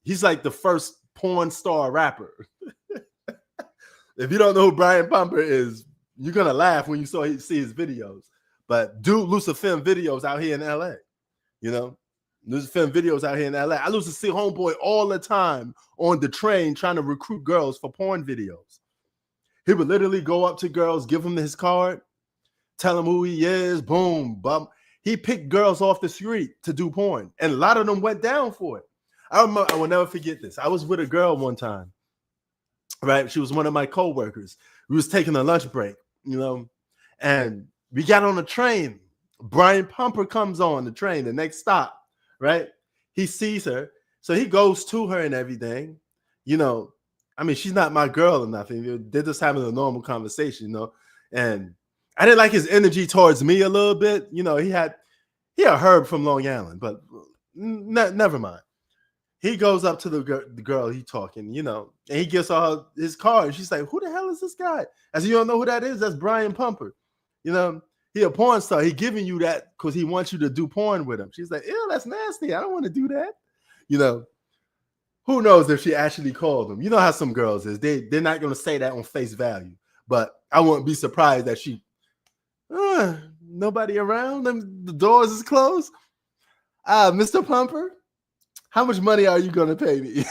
He's like the first porn star rapper. If you don't know who Brian Pumper is, you're going to laugh when you see his videos. But dude Lucifem videos out here in LA, you know. There's film videos out here in LA. I used to see homeboy all the time on the train trying to recruit girls for porn videos. He would literally go up to girls, give them his card, tell them who he is, boom, bum. He picked girls off the street to do porn, and a lot of them went down for it. I will never forget this. I was with a girl one time, right? She was one of my coworkers. We was taking a lunch break, and we got on a train. Brian Pumper comes on the train, the next stop, right? He sees her, so he goes to her and everything. I mean, she's not my girl or nothing. They're just having a normal conversation, And I didn't like his energy towards me a little bit. He had Herb from Long Island, but never mind. He goes up to the girl he talking, and he gives her his card. And she's like, "Who the hell is this guy?" I said, "You don't know who that is? That's Brian Pumper. He a porn star. He giving you that because he wants you to do porn with him." She's like, "Ew, that's nasty. I don't want to do that." Who knows if she actually called him? You know how some girls is. They're not going to say that on face value. But I wouldn't be surprised that she, nobody around. The doors is closed. Mr. Pumper, how much money are you going to pay me?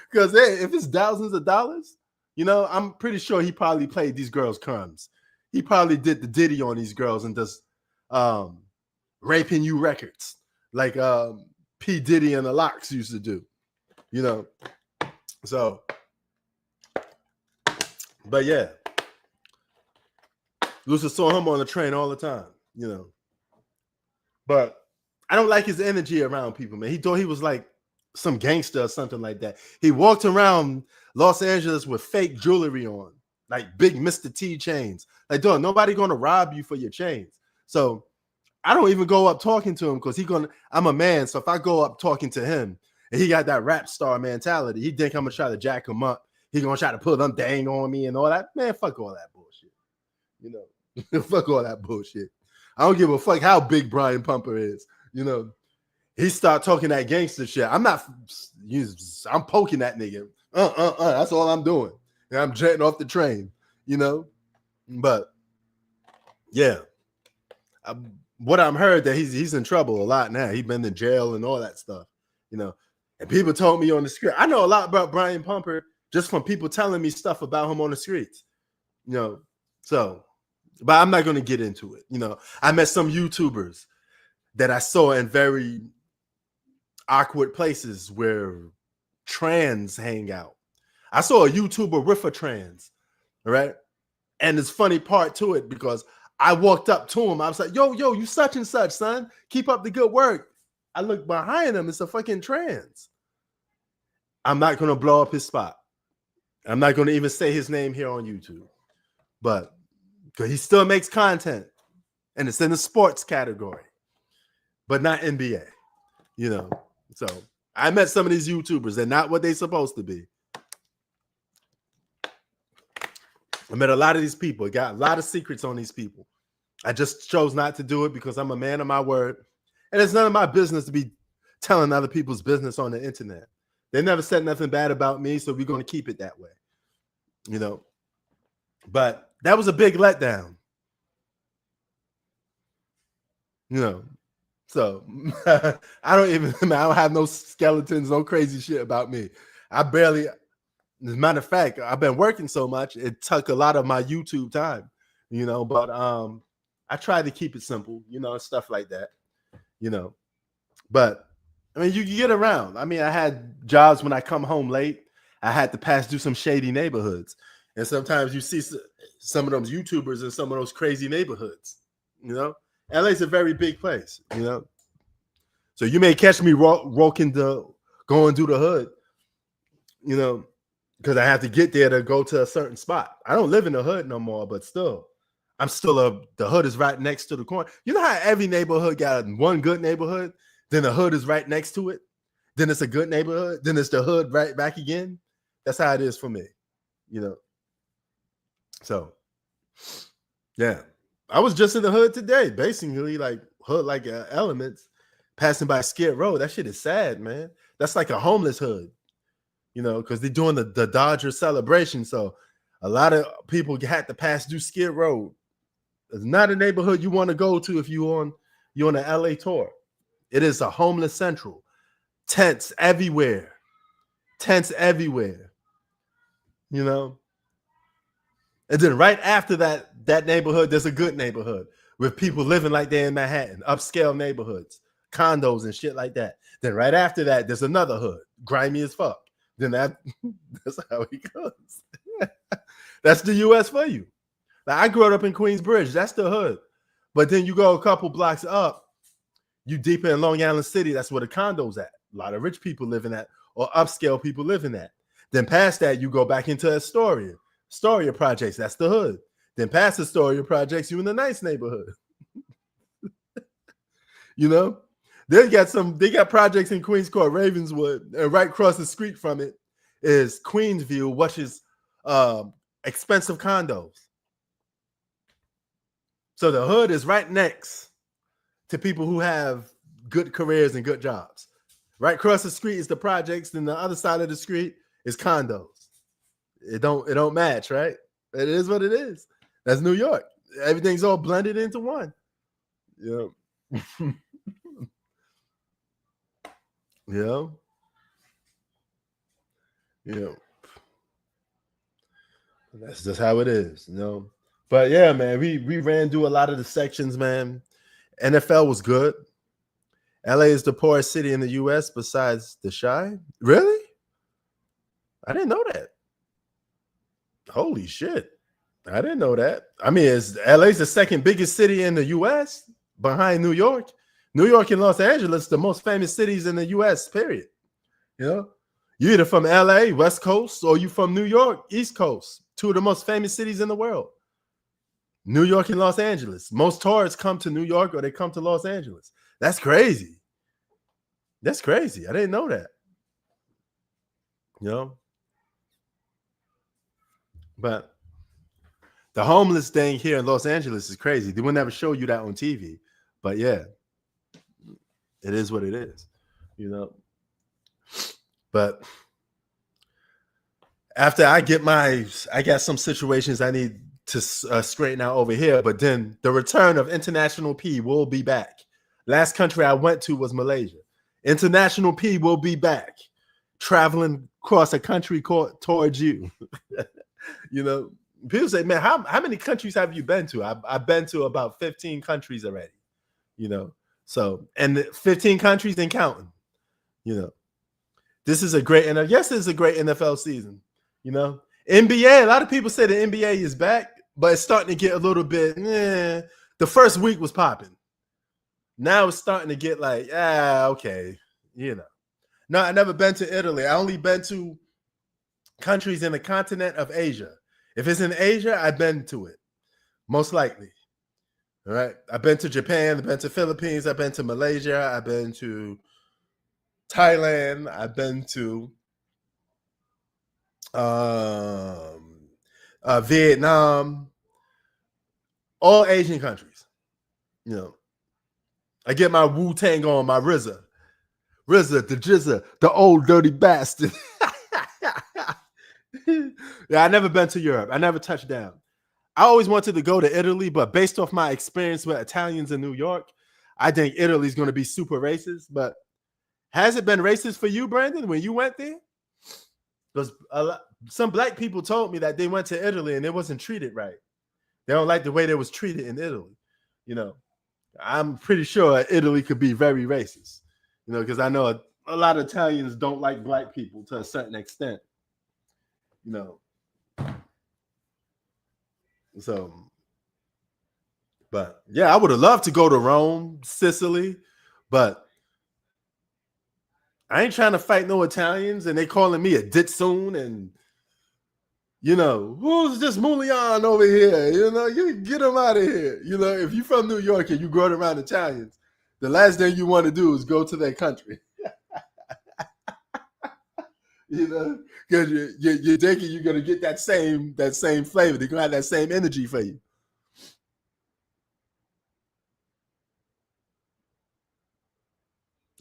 Because if it's thousands of dollars, I'm pretty sure he probably played these girls crumbs. He probably did the Diddy on these girls and just raping you records like P. Diddy and the Locks used to do. So, but yeah, Lucifer saw him on the train all the time, But I don't like his energy around people, man. He thought he was like some gangster or something like that. He walked around Los Angeles with fake jewelry on, like big Mr. T chains. Like, dog, nobody gonna rob you for your chains. So I don't even go up talking to him because I'm a man. So if I go up talking to him and he got that rap star mentality, he think I'm gonna try to jack him up. He gonna try to put them dang on me and all that. Man, fuck all that bullshit. Fuck all that bullshit. I don't give a fuck how big Brian Pumper is. He start talking that gangster shit. I'm poking that nigga. That's all I'm doing. And I'm jetting off the train, But yeah. What I'm heard that he's in trouble a lot now. He's been in jail and all that stuff, And people told me on the street. I know a lot about Brian Pumper just from people telling me stuff about him on the streets, So, but I'm not going to get into it. I met some YouTubers that I saw in very awkward places where trans hang out. I saw a YouTuber with a trans, right? And it's funny part to it because I walked up to him. I was like, yo, you such and such, son. Keep up the good work. I look behind him. It's a fucking trans. I'm not going to blow up his spot. I'm not going to even say his name here on YouTube. But because he still makes content. And it's in the sports category. But not NBA. So I met some of these YouTubers. They're not what they're supposed to be. I met a lot of these people. I got a lot of secrets on these people. I just chose not to do it because I'm a man of my word. And it's none of my business to be telling other people's business on the internet. They never said nothing bad about me, so we're going to keep it that way. But that was a big letdown. So I don't have no skeletons, no crazy shit about me. As a matter of fact, I've been working so much, it took a lot of my YouTube time, but I tried to keep it simple, stuff like that, but I mean, you get around. I mean, I had jobs when I come home late, I had to pass through some shady neighborhoods. And sometimes you see some of those YouTubers in some of those crazy neighborhoods, LA's a very big place, So you may catch me going through the hood, because I have to get there to go to a certain spot. I don't live in the hood no more, but still, the hood is right next to the corner. You know how every neighborhood got one good neighborhood, then the hood is right next to it, then it's a good neighborhood, then it's the hood right back again. That's how it is for me, So, yeah, I was just in the hood today, basically like hood, like Elements, passing by Skid Row. That shit is sad, man. That's like a homeless hood. Because they're doing the Dodger celebration. So a lot of people had to pass through Skid Row. It's not a neighborhood you want to go to if you're on an LA tour. It is a homeless central. Tents everywhere. And then right after that neighborhood, there's a good neighborhood. with people living like they're in Manhattan, upscale neighborhoods, condos and shit like that. Then right after that, there's another hood, grimy as fuck. Then that's how it goes. That's the U.S. for you. Like, I grew up in Queensbridge. That's the hood. But then you go a couple blocks up, you deeper in Long Island City. That's where the condos at. A lot of rich people living at, or upscale people living at. Then past that, you go back into Astoria projects. That's the hood. Then past Astoria projects, you in the nice neighborhood. You know, they got projects in Queens called Ravenswood, and right across the street from it is Queensview, which is expensive condos. So the hood is right next to people who have good careers and good jobs. Right across the street is the projects, then the other side of the street is condos. It don't match, right? It is what it is. That's New York. Everything's all blended into one. Yeah. Yeah. Yeah. That's just how it is, you know. But yeah, man, we ran through a lot of the sections, man. NFL was good. LA is the poorest city in the US besides the Chi. Really? I didn't know that. Holy shit. I didn't know that. I mean, LA's the second biggest city in the US behind New York. New York and Los Angeles, the most famous cities in the US, period. You know, you're either from LA, West Coast, or you from New York, East Coast. Two of the most famous cities in the world. New York and Los Angeles. Most tourists come to New York or they come to Los Angeles. That's crazy. That's crazy. I didn't know that. You know? But the homeless thing here in Los Angeles is crazy. They will never show you that on TV. But yeah, it is what it is, you know. But after I got some situations I need to straighten out over here. But then the return of International P will be back. Last country I went to was Malaysia. International P will be back, traveling across a country towards you. You know, people say, man, how many countries have you been to? I've been to about 15 countries already, you know. So, and 15 countries and counting, you know. This is a great, and yes, it's a great NFL season, you know. NBA, a lot of people say the NBA is back, but it's starting to get a little bit, the first week was popping. Now it's starting to get like, okay, you know. No, I never been to Italy. I only been to countries in the continent of Asia. If it's in Asia, I've been to it, most likely. All right. I've been to Japan. I've been to Philippines. I've been to Malaysia. I've been to Thailand. I've been to Vietnam. All Asian countries. You know, I get my Wu-Tang on, my RZA. RZA, the Jizza, the old dirty bastard. Yeah, I never been to Europe. I never touched down. I always wanted to go to Italy, but based off my experience with Italians in New York, I think Italy's going to be super racist. But has it been racist for you, Brandon, when you went there? Because some black people told me that they went to Italy and it wasn't treated right. They don't like the way they was treated in Italy. You know, I'm pretty sure Italy could be very racist. You know, because I know a lot of Italians don't like black people to a certain extent. You know. So, but yeah, I would have loved to go to Rome, Sicily, but I ain't trying to fight no Italians, and they calling me a ditsoon, and you know, who's this Mulian over here? You know, you get him out of here. You know, if you're from New York and you grow around Italians, the last thing you want to do is go to their country. You know, because you're thinking you're gonna get that same flavor. They're gonna have that same energy for you.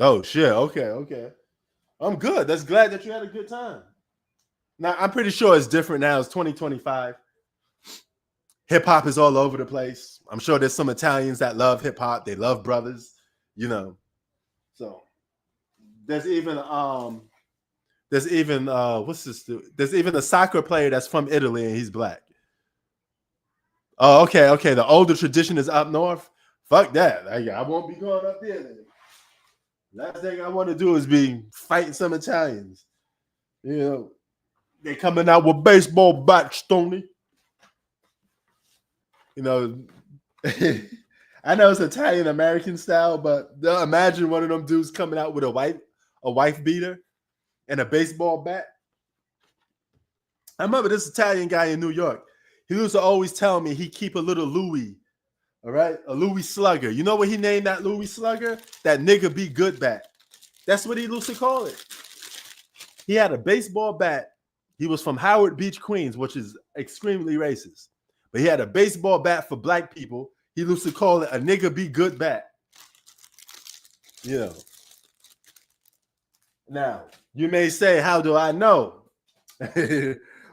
Oh shit! Okay. I'm good. That's glad that you had a good time. Now I'm pretty sure it's different now. It's 2025. Hip hop is all over the place. I'm sure there's some Italians that love hip hop. They love brothers. You know, so there's even what's this dude? There's even a soccer player that's from Italy and he's black. Oh, okay, okay. The older tradition is up north. Fuck that. I won't be going up there then. Last thing I want to do is be fighting some Italians. You know, they coming out with baseball bats, Tony. You know, I know it's Italian American style, but imagine one of them dudes coming out with a wife beater and a baseball bat. I remember this Italian guy in New York. He used to always tell me he keep a little Louis, all right, a Louis Slugger. You know what he named that Louis Slugger? That nigga be good bat. That's what he used to call it. He had a baseball bat. He was from Howard Beach, Queens, which is extremely racist. But he had a baseball bat for black people. He used to call it a nigga be good bat. You know. Now, you may say, how do I know?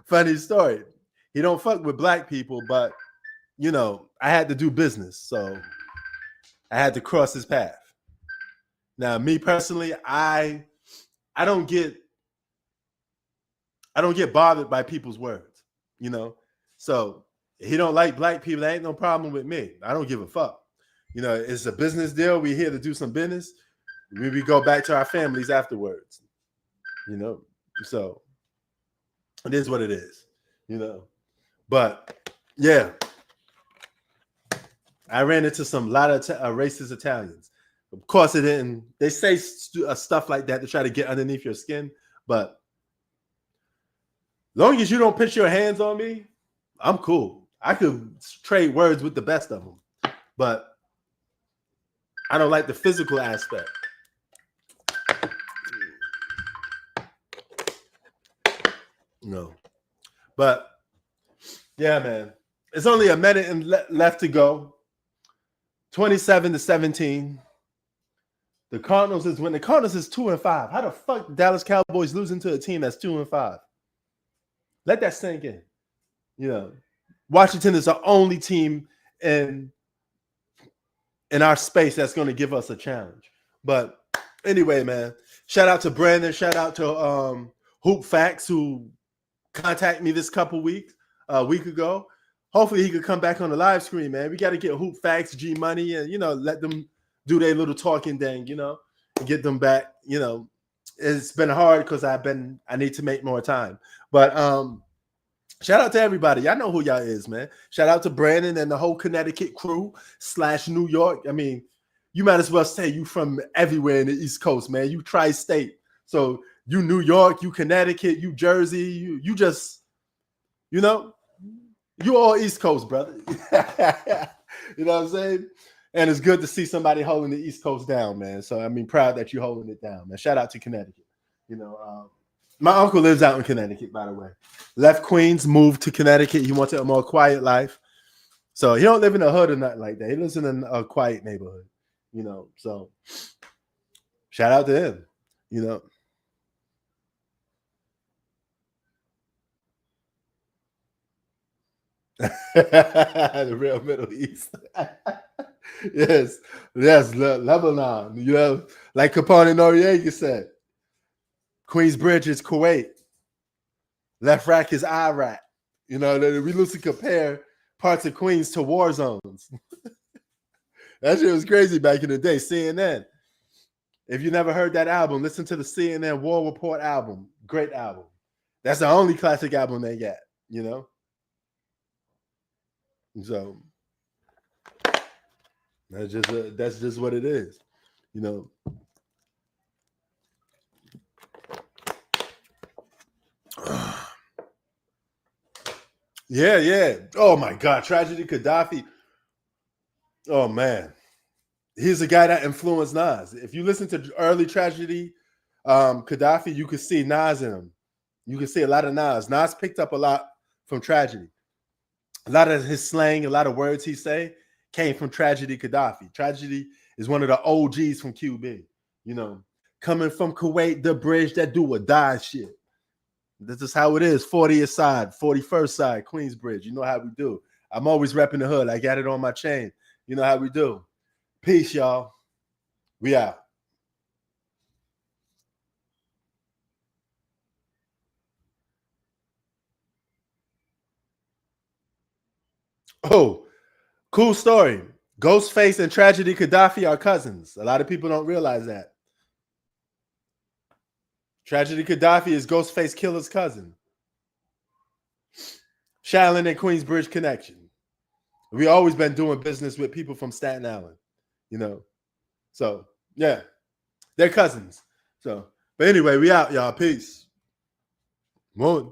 Funny story. He don't fuck with black people, but, you know, I had to do business. So I had to cross his path. Now, me personally, I don't get bothered by people's words, you know. So he don't like black people. That ain't no problem with me. I don't give a fuck. You know, it's a business deal. We're here to do some business. We go back to our families afterwards, you know. So it is what it is, you know. But yeah, I ran into some lot of racist Italians. Of course, it didn't. They say stuff like that to try to get underneath your skin, but long as you don't put your hands on me, I'm cool. I could trade words with the best of them, but I don't like the physical aspect. No, but yeah, man, it's only a minute and left to go. 27-17. The Cardinals is when the Cardinals is 2-5. How the fuck the Dallas Cowboys losing to a team that's 2-5? Let that sink in. You know, Washington is the only team in our space that's going to give us a challenge. But anyway, man, shout out to Brandon. Shout out to Hoop Facts, who contacted me this a week ago. Hopefully he could come back on the live screen, man. We got to get Hoop Facts, G Money, and, you know, let them do their little talking thing, you know, and get them back. You know, it's been hard because I need to make more time. But shout out to everybody. Y'all know who y'all is, man. Shout out to Brandon and the whole Connecticut crew / New York. I mean, you might as well say you from everywhere in the East Coast, man. You tri-state. So you New York, you Connecticut, you Jersey, you just, you know, you all East Coast, brother. You know what I'm saying? And it's good to see somebody holding the East Coast down, man. So, I mean, proud that you're holding it down, man. Shout out to Connecticut. You know, my uncle lives out in Connecticut, by the way. Left Queens, moved to Connecticut. He wanted a more quiet life. So he don't live in a hood or nothing like that. He lives in a quiet neighborhood, you know. So shout out to him, you know. The real Middle East. yes, Lebanon. You know, like Capone Noriega said, Queensbridge is Kuwait. Left rack is Iraq. You know, we loosely compare parts of Queens to war zones. That shit was crazy back in the day. CNN. If you never heard that album, listen to the CNN War Report album. Great album. That's the only classic album they got, you know? So that's just what it is, you know. Yeah. Oh my God, Tragedy Gaddafi. Oh man, he's a guy that influenced Nas. If you listen to early Tragedy, Gaddafi, you could see Nas in him. You can see a lot of Nas. Nas picked up a lot from Tragedy. A lot of his slang, a lot of words he say came from Tragedy Gaddafi. Tragedy is one of the OGs from QB. You know, coming from Kuwait, the bridge that do or die shit. This is how it is. 40th side, 41st side, Queensbridge. You know how we do. I'm always repping the hood. I got it on my chain. You know how we do. Peace, y'all. We out. Oh, cool story. Ghostface and Tragedy Gaddafi are cousins. A lot of people don't realize that. Tragedy Gaddafi is Ghostface Killer's cousin. Shaolin and Queensbridge connection. We always been doing business with people from Staten Island, you know. So, yeah, they're cousins. So, but anyway, we out, y'all. Peace. One.